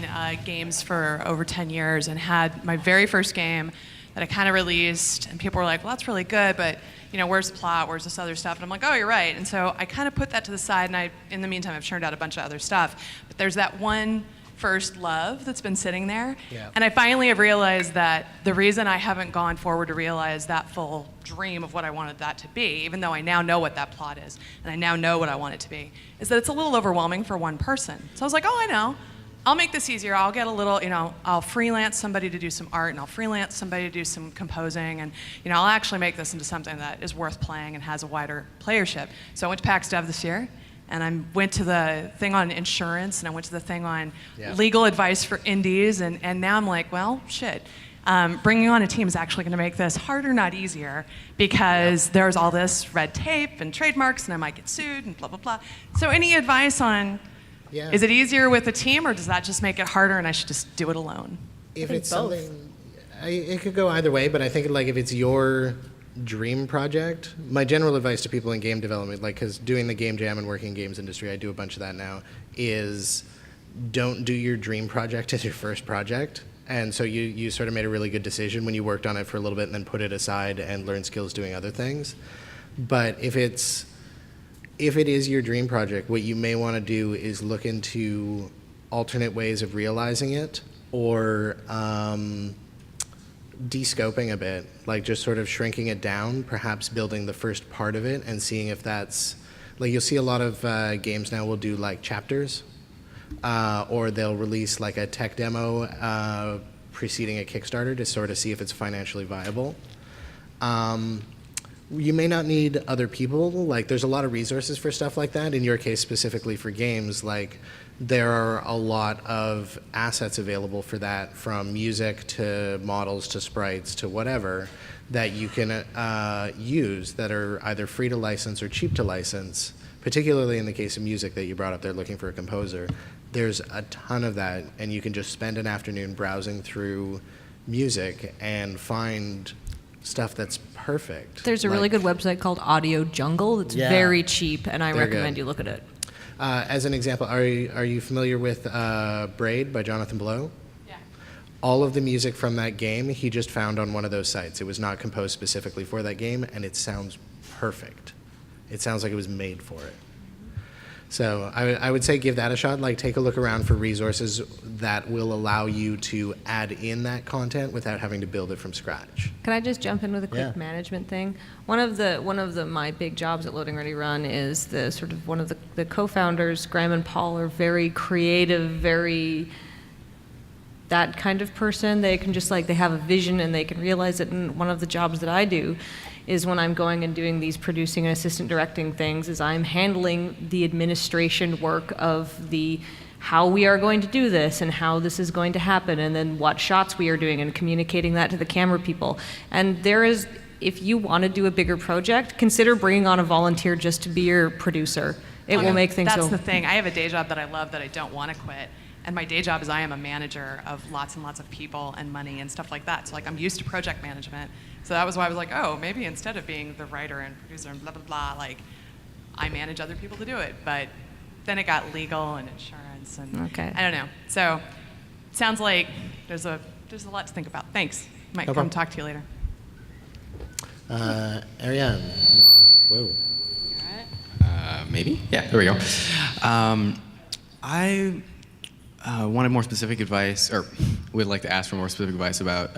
Speaker 6: games for over 10 years and had my very first game that I kind of released, and people were like, well, that's really good, but where's the plot, where's this other stuff? And I'm like, oh, you're right. And so I kind of put that to the side, and in the meantime, I've churned out a bunch of other stuff. But there's that one first love that's been sitting there.
Speaker 2: Yeah.
Speaker 6: And I finally have realized that the reason I haven't gone forward to realize that full dream of what I wanted that to be, even though I now know what that plot is, and I now know what I want it to be, is that it's a little overwhelming for one person. So I was like, oh, I know. I'll make this easier. I'll get a little, I'll freelance somebody to do some art, and I'll freelance somebody to do some composing, and, I'll actually make this into something that is worth playing and has a wider playership. So I went to PAX Dev this year, and I went to the thing on insurance, and I went to the thing on legal advice for indies, and now I'm like, well, shit. Bringing on a team is actually going to make this harder, not easier, because there's all this red tape and trademarks, and I might get sued, and blah, blah, blah. So any advice on
Speaker 2: Yeah.
Speaker 6: Is it easier with a team, or does that just make it harder and I should just do it alone?
Speaker 2: If
Speaker 4: think
Speaker 2: it's
Speaker 4: both.
Speaker 2: something, it could go either way, but I think like if it's your dream project, my general advice to people in game development, like because doing the game jam and working in games industry, I do a bunch of that now, is don't do your dream project as your first project. And so you sort of made a really good decision when you worked on it for a little bit and then put it aside and learned skills doing other things. But if it is your dream project, what you may want to do is look into alternate ways of realizing it, or de-scoping a bit, like just sort of shrinking it down, perhaps building the first part of it and seeing if that's, like you'll see a lot of games now will do like chapters, or they'll release like a tech demo preceding a Kickstarter to sort of see if it's financially viable. You may not need other people. Like, there's a lot of resources for stuff like that. In your case, specifically for games, like, there are a lot of assets available for that, from music to models to sprites to whatever, that you can use that are either free to license or cheap to license, particularly in the case of music that you brought up there, looking for a composer. There's a ton of that, and you can just spend an afternoon browsing through music and find stuff that's perfect.
Speaker 3: There's a really good website called Audio Jungle that's
Speaker 2: Yeah.
Speaker 3: very cheap, and I
Speaker 2: They're
Speaker 3: recommend
Speaker 2: good.
Speaker 3: you look at it.
Speaker 2: As an example, are you familiar with Braid by Jonathan Blow?
Speaker 6: Yeah.
Speaker 2: All of the music from that game he just found on one of those sites. It was not composed specifically for that game, and it sounds perfect. It sounds like it was made for it. So I would say give that a shot. Like, take a look around for resources that will allow you to add in that content without having to build it from scratch.
Speaker 3: Can I just jump in with a quick
Speaker 2: Yeah.
Speaker 3: management thing? One of my big jobs at Loading Ready Run is the sort of one of the co-founders, Graham and Paul, are very creative, very that kind of person. They can just like, they have a vision and they can realize it. And one of the jobs that I do is when I'm going and doing these producing and assistant directing things, is I'm handling the administration work of the how we are going to do this and how this is going to happen, and then what shots we are doing, and communicating that to the camera people. And there is, if you want to do a bigger project, consider bringing on a volunteer just to be your producer. It will make things
Speaker 6: That's
Speaker 3: go.
Speaker 6: the thing. I have a day job that I love that I don't want to quit. And my day job is I am a manager of lots and lots of people and money and stuff like that. So like I'm used to project management. So that was why I was like, oh, maybe instead of being the writer and producer and blah, blah, blah, like I manage other people to do it. But then it got legal and insurance and
Speaker 3: Okay.
Speaker 6: I don't know. So it sounds like there's a lot to think about. Thanks. Might
Speaker 2: No
Speaker 6: come
Speaker 2: problem.
Speaker 6: talk to you later.
Speaker 2: Ariane, whoa.
Speaker 7: Maybe? Yeah, there we go. I wanted more specific advice, or would like to ask for more specific advice about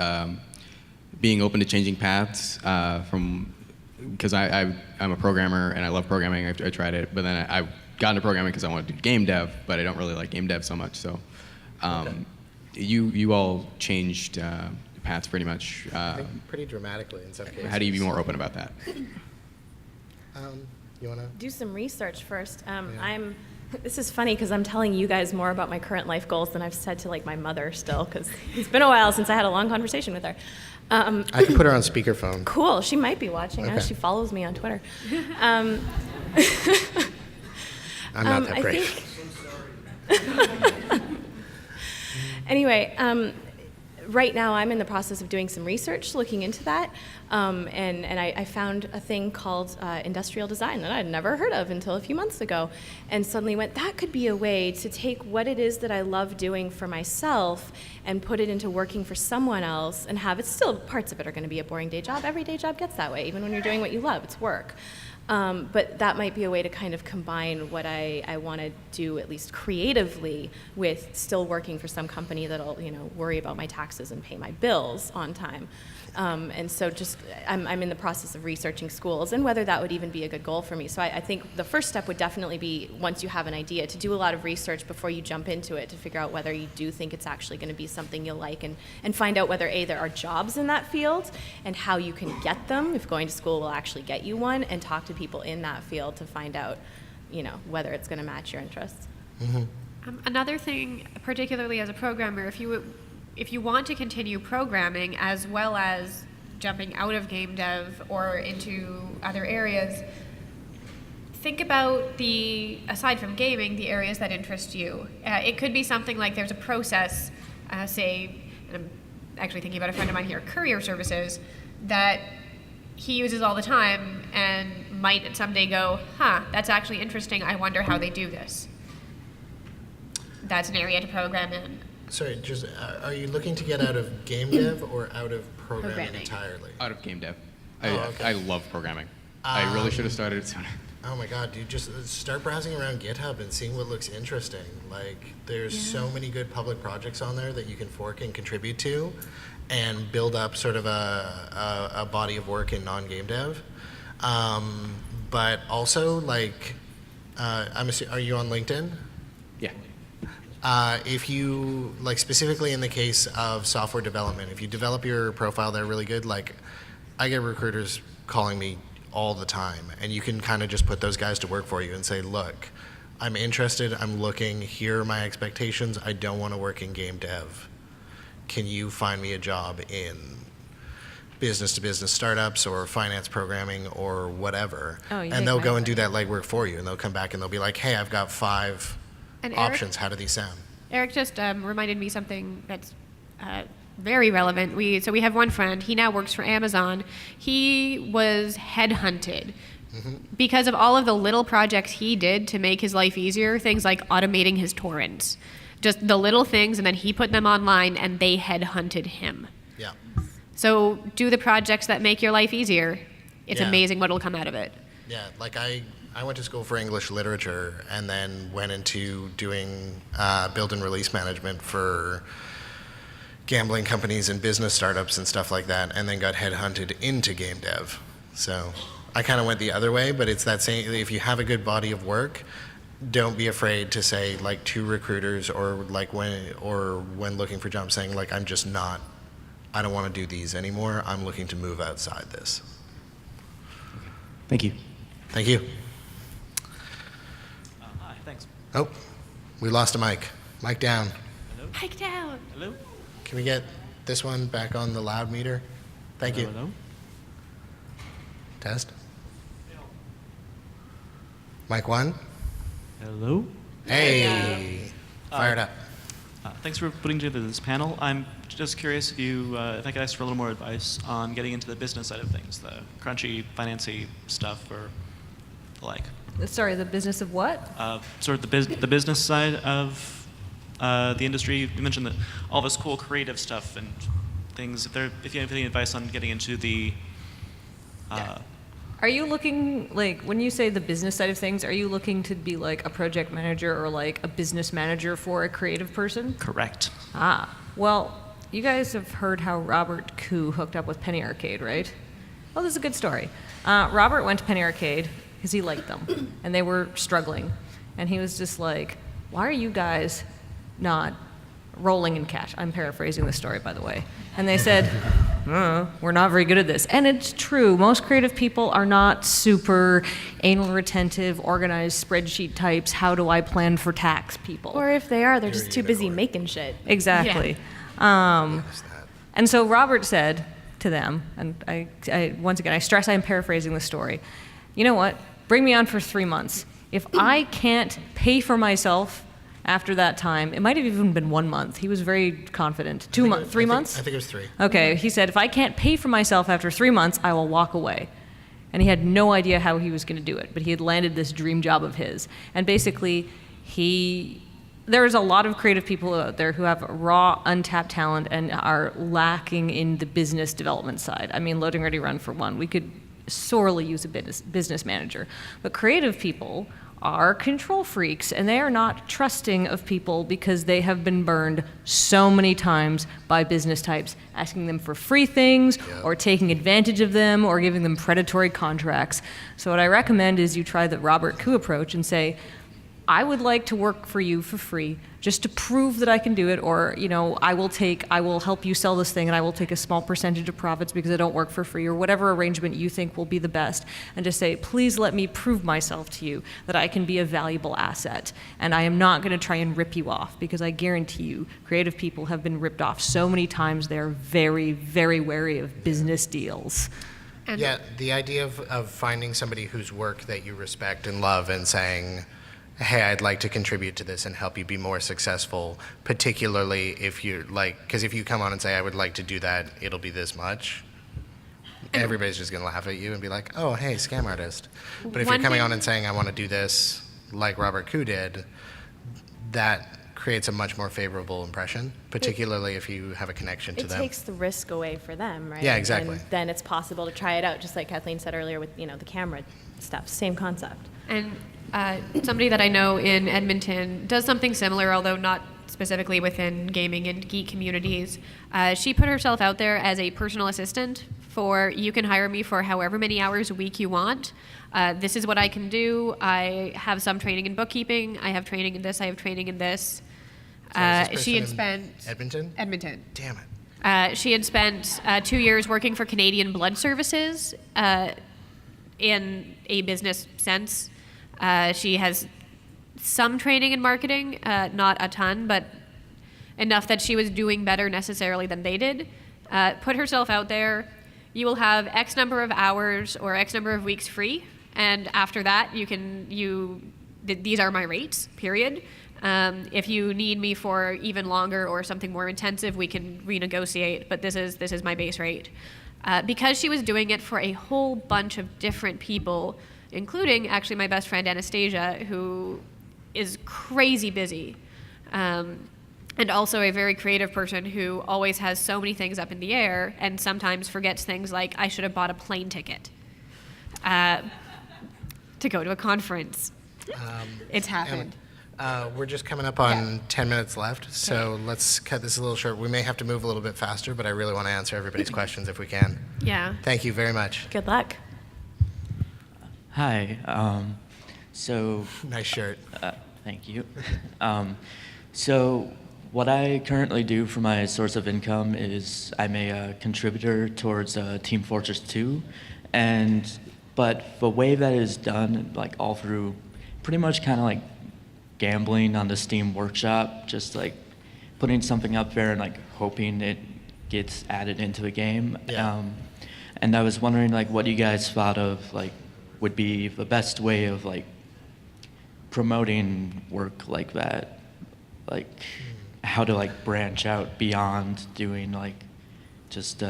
Speaker 7: being open to changing paths because I'm a programmer and I love programming. I tried it, but then I got into programming because I wanted to do game dev, but I don't really like game dev so much. So you all changed paths pretty much.
Speaker 2: I think pretty dramatically in some cases.
Speaker 7: How do you be more open about that?
Speaker 2: You want to?
Speaker 4: Do some research first. This is funny because I'm telling you guys more about my current life goals than I've said to like my mother still, because it's been a while since I had a long conversation with her.
Speaker 2: I can put her on speakerphone.
Speaker 4: Cool. She might be watching us.
Speaker 2: Okay.
Speaker 4: She follows me on Twitter.
Speaker 2: I'm not that
Speaker 4: I
Speaker 2: brave.
Speaker 4: think- Anyway, right now I'm in the process of doing some research looking into that, and I found a thing called industrial design that I'd never heard of until a few months ago, and suddenly went, that could be a way to take what it is that I love doing for myself and put it into working for someone else, and have it still, parts of it are going to be a boring day job. Every day job gets that way, even when you're doing what you love, it's work. But that might be a way to kind of combine what I want to do, at least creatively, with still working for some company that'll, worry about my taxes and pay my bills on time. And so just, I'm in the process of researching schools and whether that would even be a good goal for me. So I think the first step would definitely be, once you have an idea, to do a lot of research before you jump into it, to figure out whether you do think it's actually going to be something you'll like, and find out whether A, there are jobs in that field and how you can get them, if going to school will actually get you one, and talk to people in that field to find out, whether it's going to match your interests.
Speaker 1: Another thing, particularly as a programmer, if you want to continue programming as well as jumping out of game dev or into other areas, think about aside from gaming, the areas that interest you. It could be something like there's a process, say, and I'm actually thinking about a friend of mine here, courier services, that he uses all the time and might someday go, that's actually interesting. I wonder how they do this. That's an area to program in.
Speaker 2: Sorry, just are you looking to get out of game dev or out of programming entirely?
Speaker 7: Out of game dev.
Speaker 2: Okay.
Speaker 7: I love programming. I really should have started it sooner.
Speaker 2: Oh my god, dude, just start browsing around GitHub and seeing what looks interesting. Like, there's so many good public projects on there that you can fork and contribute to and build up sort of a body of work in non-game dev. But also, like, are you on LinkedIn?
Speaker 7: Yeah.
Speaker 2: If you, like, specifically in the case of software development, if you develop your profile there really good, like, I get recruiters calling me all the time, and you can kind of just put those guys to work for you and say, look, I'm interested, I'm looking, here are my expectations, I don't want to work in game dev. Can you find me a job in business-to-business startups or finance programming or whatever? And they'll go and do that legwork for you, and they'll come back and they'll be like, hey, I've got 5 options, how do these sound?
Speaker 1: Eric just reminded me something that's very relevant. We have one friend, he now works for Amazon. He was headhunted because of all of the little projects he did to make his life easier, things like automating his torrents. Just the little things, and then he put them online and they headhunted him.
Speaker 2: Yeah.
Speaker 1: So do the projects that make your life easier. It's
Speaker 2: Yeah.
Speaker 1: amazing what'll come out of it.
Speaker 2: Yeah, like I went to school for English literature and then went into doing build and release management for gambling companies and business startups and stuff like that, and then got headhunted into game dev. So I kind of went the other way, but it's that same, if you have a good body of work, don't be afraid to say, like, to recruiters or like when looking for jobs, saying, like, I don't want to do these anymore, I'm looking to move outside this.
Speaker 7: Thank you.
Speaker 2: Thank you.
Speaker 8: Hi, thanks.
Speaker 2: Oh, we lost a mic. Mic down.
Speaker 1: Hike down.
Speaker 8: Hello?
Speaker 2: Can we get this one back on the loud meter? Thank you.
Speaker 8: Hello?
Speaker 2: Test. Mic 1.
Speaker 8: Hello?
Speaker 2: Hey. Fired up.
Speaker 8: Thanks for putting together this panel. I'm just curious if I could ask for a little more advice on getting into the business side of things, the crunchy, financy stuff or the like.
Speaker 3: Sorry, the business of what?
Speaker 8: Sort of the business side of the industry. You mentioned that all this cool creative stuff and things. If you have any advice on getting into the
Speaker 3: Are you looking, like, when you say the business side of things, are you looking to be like a project manager or like a business manager for a creative person?
Speaker 8: correct.
Speaker 3: Well, you guys have heard how Robert Koo hooked up with Penny Arcade, right? Well, this is a good story. Robert went to Penny Arcade because he liked them, and they were struggling. And he was just like, why are you guys not rolling in cash? I'm paraphrasing the story, by the way. And they said, we're not very good at this. And it's true. Most creative people are not super anal retentive, organized spreadsheet types, how do I plan for tax people.
Speaker 4: Or if they are, they're just too busy making shit.
Speaker 3: Exactly. And so Robert said to them, and I once again, I stress I'm paraphrasing the story, you know what, bring me on for 3 months. If I can't pay for myself after that time, it might have even been 1 month. He was very confident. 2 months, 3 months?
Speaker 2: I think it was 3.
Speaker 3: Okay, he said, if I can't pay for myself after 3 months, I will walk away. And he had no idea how he was going to do it, but he had landed this dream job of his. And basically, there's a lot of creative people out there who have raw, untapped talent and are lacking in the business development side. I mean, Loading Ready Run for one. We could sorely use a business manager. But creative people are control freaks, and they are not trusting of people because they have been burned so many times by business types, asking them for free things or taking advantage of them or giving them predatory contracts. So what I recommend is you try the Robert Koo approach and say, I would like to work for you for free just to prove that I can do it, or, you know, I will help you sell this thing and I will take a small percentage of profits because I don't work for free, or whatever arrangement you think will be the best, and just say, please let me prove myself to you that I can be a valuable asset, and I am not going to try and rip you off, because I guarantee you, creative people have been ripped off so many times they're very, very wary of business deals.
Speaker 1: And
Speaker 2: Yeah, the idea of finding somebody whose work that you respect and love and saying, hey, I'd like to contribute to this and help you be more successful, particularly if you're like, because if you come on and say, I would like to do that, it'll be this much, everybody's just going to laugh at you and be like, oh, hey, scam artist. But if you're
Speaker 1: One
Speaker 2: coming
Speaker 1: thing-
Speaker 2: on and saying, I want to do this like Robert Koo did, that creates a much more favorable impression, particularly if you have a connection to
Speaker 4: It
Speaker 2: them.
Speaker 4: takes the risk away for them, right?
Speaker 2: Yeah, exactly.
Speaker 4: And then it's possible to try it out, just like Kathleen said earlier with, the camera stuff, same concept.
Speaker 1: And somebody that I know in Edmonton does something similar, although not specifically within gaming and geek communities. She put herself out there as a personal assistant for, you can hire me for however many hours a week you want. This is what I can do. I have some training in bookkeeping. I have training in this. I have training in this.
Speaker 2: So is this
Speaker 1: She had
Speaker 2: person
Speaker 1: spent
Speaker 2: in Edmonton?
Speaker 1: Edmonton.
Speaker 2: Damn it.
Speaker 1: She had spent 2 years working for Canadian Blood Services in a business sense. She has some training in marketing, not a ton, but enough that she was doing better necessarily than they did. Put herself out there. You will have X number of hours or X number of weeks free, and after that, these are my rates, period. If you need me for even longer or something more intensive, we can renegotiate, but this is my base rate. Because she was doing it for a whole bunch of different people, including actually my best friend Anastasia, who is crazy busy, and also a very creative person who always has so many things up in the air and sometimes forgets things like, I should have bought a plane ticket to go to a conference. It's happened.
Speaker 2: We're just coming up on 10 minutes left, so let's cut this a little short. We may have to move a little bit faster, but I really want to answer everybody's questions if we can.
Speaker 1: Yeah.
Speaker 2: Thank you very much.
Speaker 4: Good luck.
Speaker 9: Hi. So,
Speaker 2: Nice shirt.
Speaker 9: thank you. So, what I currently do for my source of income is I'm a contributor towards Team Fortress 2, but the way that is done, like all through, pretty much kind of like gambling on the Steam Workshop, just like putting something up there and like hoping it gets added into the game.
Speaker 2: Yeah.
Speaker 9: And I was wondering like what you guys thought of like would be the best way of like promoting work like that, like how to like branch out beyond doing like just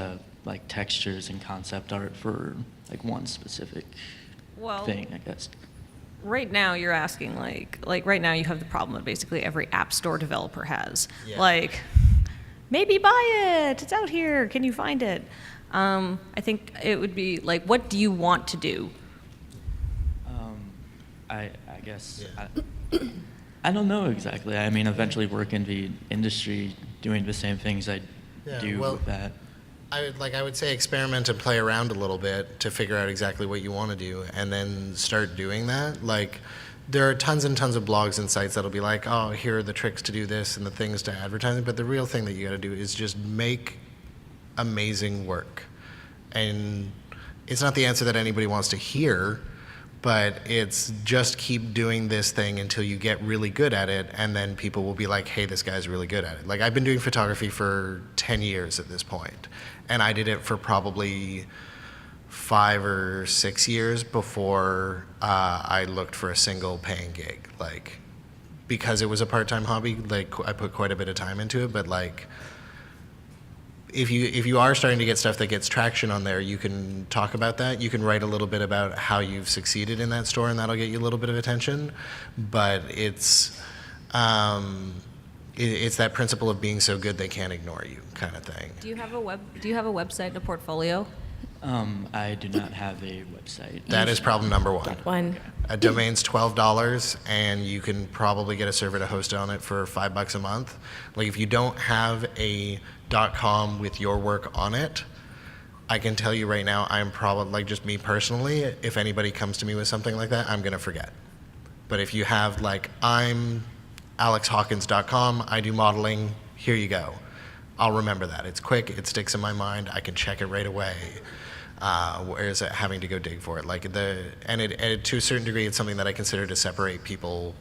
Speaker 9: like textures and concept art for like one specific
Speaker 3: Well,
Speaker 9: thing, I guess.
Speaker 3: right now you're asking like right now you have the problem that basically every app store developer has.
Speaker 2: Yeah.
Speaker 3: Like, maybe buy it. It's out here. Can you find it? I think it would be like, what do you want to do?
Speaker 9: I guess
Speaker 2: Yeah.
Speaker 9: I don't know exactly. I mean, eventually work in the industry doing the same things I
Speaker 2: Yeah,
Speaker 9: do
Speaker 2: well,
Speaker 9: with that.
Speaker 2: I would say experiment and play around a little bit to figure out exactly what you want to do, and then start doing that. Like, there are tons and tons of blogs and sites that'll be like, oh, here are the tricks to do this and the things to advertise it. But the real thing that you got to do is just make amazing work. And it's not the answer that anybody wants to hear, but it's just keep doing this thing until you get really good at it, and then people will be like, hey, this guy's really good at it. Like, I've been doing photography for 10 years at this point, and I did it for probably 5 or 6 years before I looked for a single paying gig. Like, because it was a part-time hobby, like, I put quite a bit of time into it, but like, if you are starting to get stuff that gets traction on there, you can talk about that. You can write a little bit about how you've succeeded in that store, and that'll get you a little bit of attention. But it's that principle of being so good they can't ignore you kind of thing.
Speaker 3: Do you have a website and a portfolio?
Speaker 9: I do not have a website.
Speaker 2: That is problem number one.
Speaker 4: One.
Speaker 2: A domain's $12, and you can probably get a server to host on it for $5 a month. Like, if you don't have a .com with your work on it, I can tell you right now, I'm probably, like, just me personally, if anybody comes to me with something like that, I'm gonna forget. But if you have, like, I'm alexhawkins.com, I do modeling, here you go. I'll remember that. It's quick, it sticks in my mind, I can check it right away. Whereas having to go dig for it, like and to a certain degree, it's something that I consider to separate people,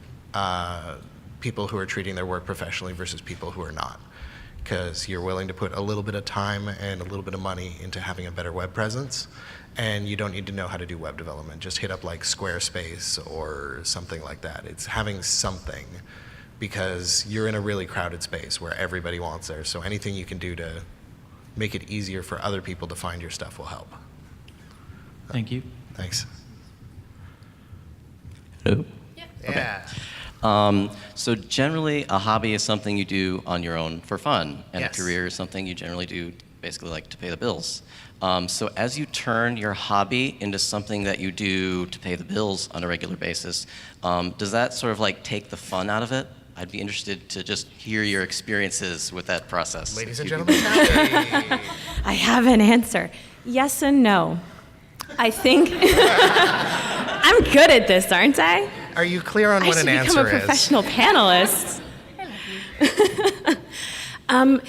Speaker 2: people who are treating their work professionally versus people who are not. because you're willing to put a little bit of time and a little bit of money into having a better web presence. And you don't need to know how to do web development. Just hit up like Squarespace or something like that. It's having something, because you're in a really crowded space where everybody wants theirs. So anything you can do to make it easier for other people to find your stuff will help.
Speaker 10: Thank you.
Speaker 2: Thanks.
Speaker 10: Hello?
Speaker 2: Yeah.
Speaker 10: So generally, a hobby is something you do on your own for fun, and
Speaker 2: Yes.
Speaker 10: a career is something you generally do basically like to pay the bills. So as you turn your hobby into something that you do to pay the bills on a regular basis, does that sort of like take the fun out of it? I'd be interested to just hear your experiences with that process.
Speaker 2: Ladies and gentlemen, Kathy.
Speaker 4: I have an answer. Yes and no. I think I'm good at this, aren't I?
Speaker 2: Are you clear on
Speaker 4: I
Speaker 2: what
Speaker 4: should
Speaker 2: an
Speaker 4: become
Speaker 2: answer
Speaker 4: a professional panelist.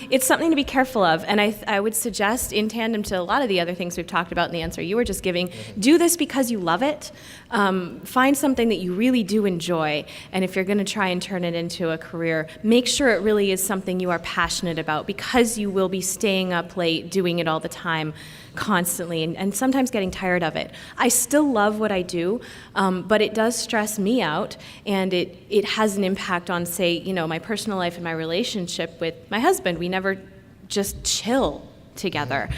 Speaker 4: It's something to be careful of, and I would suggest, in tandem to a lot of the other things we've talked about in the answer you were just giving, do this because you love it. Find something that you really do enjoy, and if you're going to try and turn it into a career, make sure it really is something you are passionate about, because you will be staying up late, doing it all the time, constantly, and sometimes getting tired of it. I still love what I do, but it does stress me out, and it has an impact on, say, my personal life and my relationship with my husband. We never just chill together.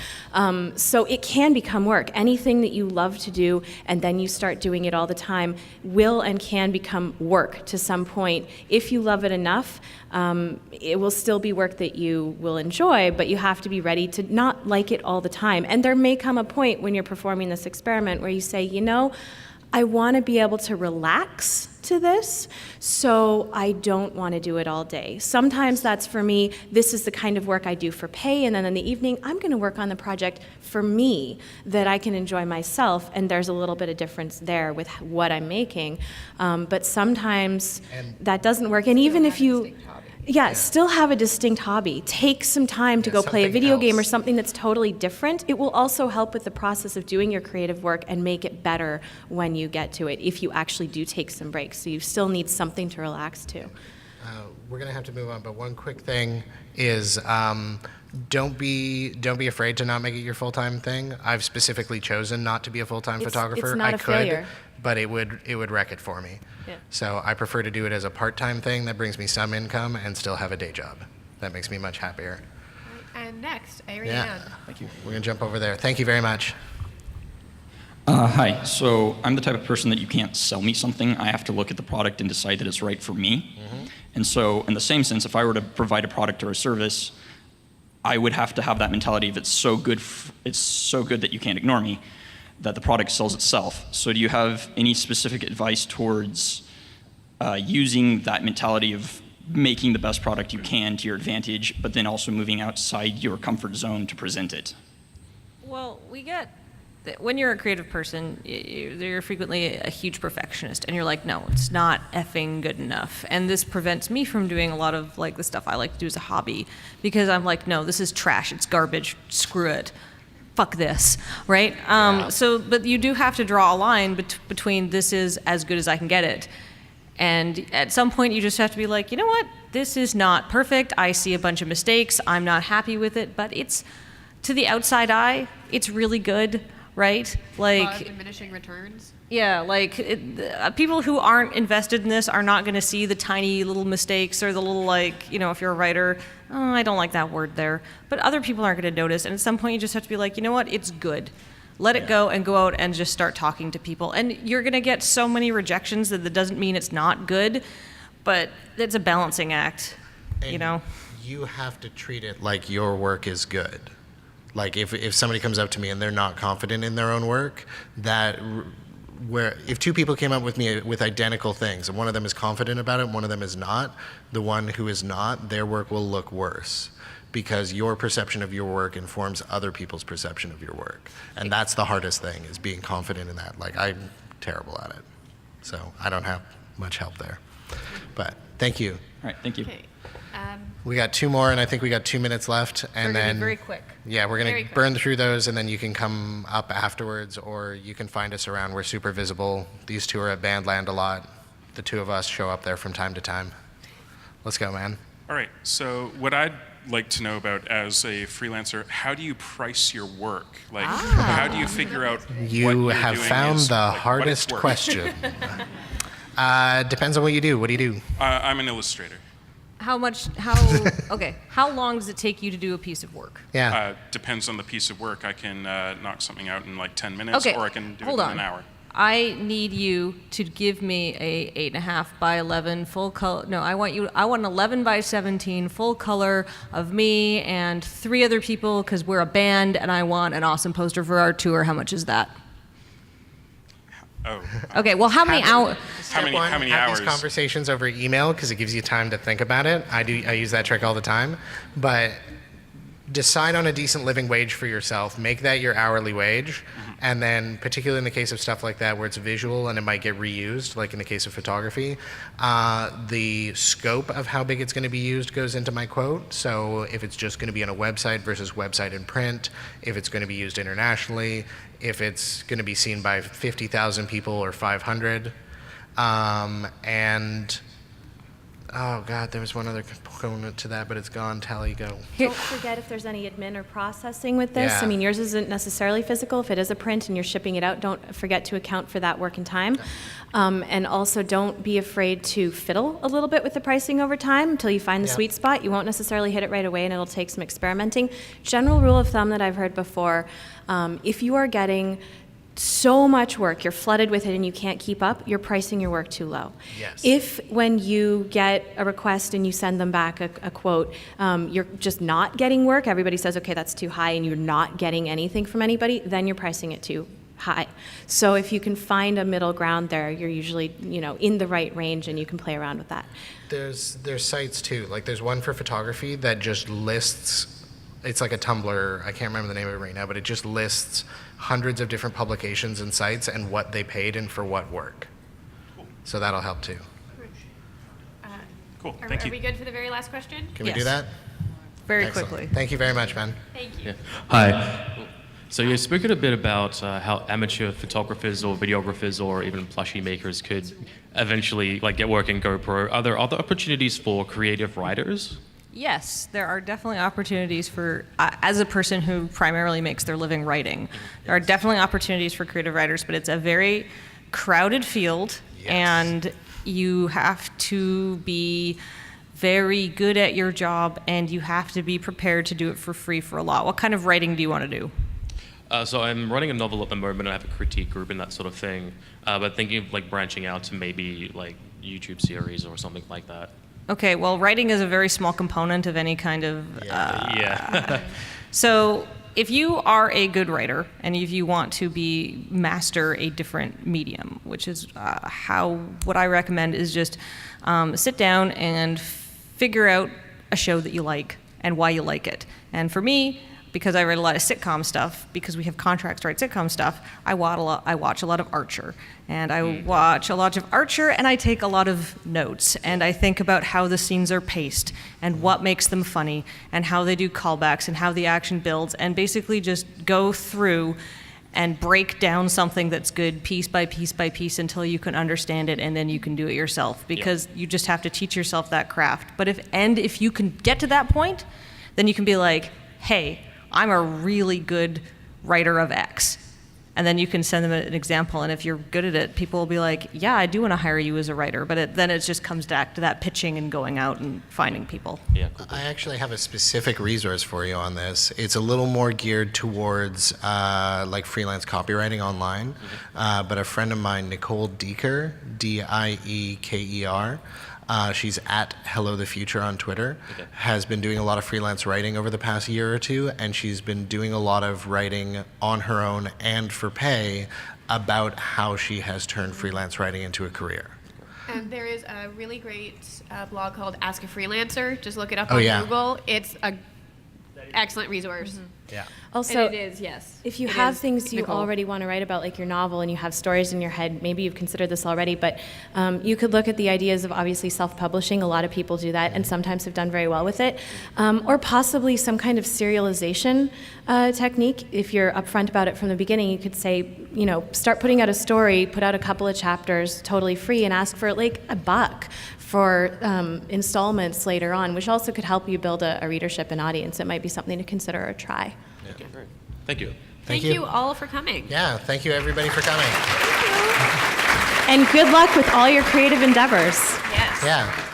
Speaker 4: So it can become work. Anything that you love to do and then you start doing it all the time will and can become work to some point. If you love it enough, it will still be work that you will enjoy, but you have to be ready to not like it all the time. And there may come a point when you're performing this experiment where you say, I want to be able to relax to this, so I don't want to do it all day. Sometimes that's for me, this is the kind of work I do for pay, and then in the evening, I'm going to work on the project for me that I can enjoy myself, and there's a little bit of difference there with what I'm making. But sometimes that doesn't work, and even if you... still have a distinct hobby. Take some time to go play a video game or something that's totally different. It will also help with the process of doing your creative work and make it better when you get to it, if you actually do take some breaks. So you still need something to relax to.
Speaker 2: We're going to have to move on, but one quick thing is don't be afraid to not make it your full-time thing. I've specifically chosen not to be a full-time photographer.
Speaker 4: It's not a failure.
Speaker 2: But it would wreck it for me.
Speaker 4: Yeah.
Speaker 2: So I prefer to do it as a part-time thing that brings me some income and still have a day job. That makes me much happier.
Speaker 1: And next, Ariane.
Speaker 2: Yeah. Thank you. We're going to jump over there. Thank you very much.
Speaker 11: Hi. So I'm the type of person that you can't sell me something. I have to look at the product and decide that it's right for me. Mm-hmm. And so in the same sense, if I were to provide a product or a service, I would have to have that mentality of it's so good that you can't ignore me, that the product sells itself. So do you have any specific advice towards using that mentality of making the best product you can to your advantage, but then also moving outside your comfort zone to present it?
Speaker 5: Well, when you're a creative person, you're frequently a huge perfectionist, and you're like, no, it's not effing good enough. And this prevents me from doing a lot of the stuff I like to do as a hobby, because I'm like, no, this is trash, it's garbage, screw it. Fuck this, right? But you do have to draw a line between this is as good as I can get it. And at some point you just have to be like, you know what? This is not perfect. I see a bunch of mistakes. I'm not happy with it, but it's, to the outside eye, it's really good, right?
Speaker 1: Diminishing returns.
Speaker 5: Yeah, people who aren't invested in this are not going to see the tiny little mistakes or the little, if you're a writer, oh, I don't like that word there. But other people aren't going to notice, and at some point you just have to be like, you know what, it's good. Let it go and go out and just start talking to people. And you're going to get so many rejections that doesn't mean it's not good, but it's a balancing act,
Speaker 2: You have to treat it like your work is good. Like if somebody comes up to me and they're not confident in their own work, if two people came up with me with identical things and one of them is confident about it and one of them is not, the one who is not, their work will look worse, because your perception of your work informs other people's perception of your work. And that's the hardest thing, is being confident in that. I'm terrible at it. So I don't have much help there. But thank you.
Speaker 11: All right, thank you.
Speaker 1: Okay.
Speaker 2: We got two more, and I think we got 2 minutes left. And
Speaker 5: We're gonna
Speaker 2: then
Speaker 5: be very quick.
Speaker 2: Yeah, we're
Speaker 1: Very
Speaker 2: going to
Speaker 1: quick.
Speaker 2: burn through those, and then you can come up afterwards, or you can find us around. We're super visible. These two are at Bandland a lot. The two of us show up there from time to time. Let's go, man.
Speaker 12: All right, so what I'd like to know about as a freelancer, how do you price your work? Like, how do you figure out
Speaker 2: You
Speaker 12: what you're
Speaker 2: have
Speaker 12: doing
Speaker 2: found
Speaker 12: is,
Speaker 2: the
Speaker 12: like, what it's
Speaker 2: hardest
Speaker 12: worth?
Speaker 2: question. Depends on what you do. What do you do?
Speaker 12: I'm an illustrator.
Speaker 5: How long does it take you to do a piece of work?
Speaker 2: Yeah.
Speaker 12: Depends on the piece of work. I can knock something out in like 10 minutes,
Speaker 5: Okay,
Speaker 12: or I can do
Speaker 5: hold
Speaker 12: it in
Speaker 5: on.
Speaker 12: an hour.
Speaker 5: I need you to give me a 8.5 by 11 full color. No, I want an 11 by 17 full color of me and 3 other people because we're a band, and I want an awesome poster for our tour. How much is that?
Speaker 12: Oh.
Speaker 5: Okay, well, how many hours?
Speaker 12: How many
Speaker 2: have
Speaker 12: hours?
Speaker 2: these conversations over email because it gives you time to think about it. I use that trick all the time. But decide on a decent living wage for yourself. Make that your hourly wage. And then, particularly in the case of stuff like that where it's visual and it might get reused, like in the case of photography, the scope of how big it's going to be used goes into my quote. So if it's just going to be on a website versus website and print, if it's going to be used internationally, if it's going to be seen by 50,000 people or 500. And, oh God, there was one other component to that, but it's gone. Tally, go.
Speaker 4: Don't forget if there's any admin or processing with this.
Speaker 2: Yeah.
Speaker 4: I mean, yours isn't necessarily physical. If it is a print and you're shipping it out, don't forget to account for that work and time. And also don't be afraid to fiddle a little bit with the pricing over time until you find the sweet spot. You won't necessarily hit it right away, and it'll take some experimenting. General rule of thumb that I've heard before, if you are getting so much work, you're flooded with it and you can't keep up, you're pricing your work too low.
Speaker 2: Yes.
Speaker 4: If when you get a request and you send them back a quote, you're just not getting work, everybody says, okay, that's too high, and you're not getting anything from anybody, then you're pricing it too high. So if you can find a middle ground there, you're usually, in the right range, and you can play around with that.
Speaker 2: There's sites too. Like there's one for photography that just lists, it's like a Tumblr, I can't remember the name of it right now, but it just lists hundreds of different publications and sites and what they paid and for what work. So that'll help too.
Speaker 12: Cool.
Speaker 1: Are
Speaker 12: Thank you.
Speaker 1: we good for the very last question?
Speaker 2: Can we do
Speaker 5: Yes.
Speaker 2: that?
Speaker 5: Very
Speaker 2: Excellent.
Speaker 5: quickly.
Speaker 2: Thank you very much, Ben.
Speaker 1: Thank you.
Speaker 13: Hi. So you've spoken a bit about how amateur photographers or videographers or even plushie makers could eventually get work in GoPro. Are there other opportunities for creative writers?
Speaker 5: Yes, there are definitely opportunities for, as a person who primarily makes their living writing, there are definitely opportunities for creative writers, but it's a very crowded field, and you have to be very good at your job, and you have to be prepared to do it for free for a lot. What kind of writing do you want to do?
Speaker 13: So I'm writing a novel at the moment. I have a critique group and that sort of thing, but thinking of branching out to maybe YouTube series or something like that.
Speaker 5: Okay, well, writing is a very small component of any kind of... So if you are a good writer, and if you want to master a different medium, which is what I recommend is just sit down and figure out a show that you like and why you like it. And for me, because I write a lot of sitcom stuff, because we have contracts to write sitcom stuff, I watch a lot of Archer. And I watch a lot of Archer, and I take a lot of notes, and I think about how the scenes are paced, and what makes them funny, and how they do callbacks, and how the action builds, and basically just go through and break down something that's good piece by piece by piece until you can understand it, and then you can do it yourself, because you just have to teach yourself that craft. But if you can get to that point, then you can be like, hey, I'm a really good writer of X. And then you can send them an example, and if you're good at it, people will be like, yeah, I do want to hire you as a writer. But then it just comes back to that pitching and going out and finding people.
Speaker 13: Yeah, cool.
Speaker 2: I actually have a specific resource for you on this. It's a little more geared towards freelance copywriting online, but a friend of mine, Nicole Dieker, Dieker, she's at Hello the Future on Twitter, has been doing a lot of freelance writing over the past year or two, and she's been doing a lot of writing on her own and for pay about how she has turned freelance writing into a career.
Speaker 1: And there is a really great blog called Ask a Freelancer. Just look it up
Speaker 2: Oh,
Speaker 1: on
Speaker 2: yeah.
Speaker 1: Google. It's an excellent resource.
Speaker 2: Yeah.
Speaker 4: Also,
Speaker 1: And it is, yes.
Speaker 4: If you
Speaker 1: It
Speaker 4: have
Speaker 1: is,
Speaker 4: things you
Speaker 1: Nicole.
Speaker 4: already want to write about, like your novel, and you have stories in your head, maybe you've considered this already, but you could look at the ideas of obviously self-publishing. A lot of people do that and sometimes have done very well with it. Or possibly some kind of serialization technique. If you're upfront about it from the beginning, you could say, start putting out a story, put out a couple of chapters totally free, and ask for $1 installments later on, which also could help you build a readership and audience. It might be something to consider or try.
Speaker 13: Okay, great. Thank you.
Speaker 1: Thank you all for coming.
Speaker 2: Yeah, thank you everybody for coming.
Speaker 4: And good luck with all your creative endeavors.
Speaker 1: Yes.
Speaker 2: Yeah.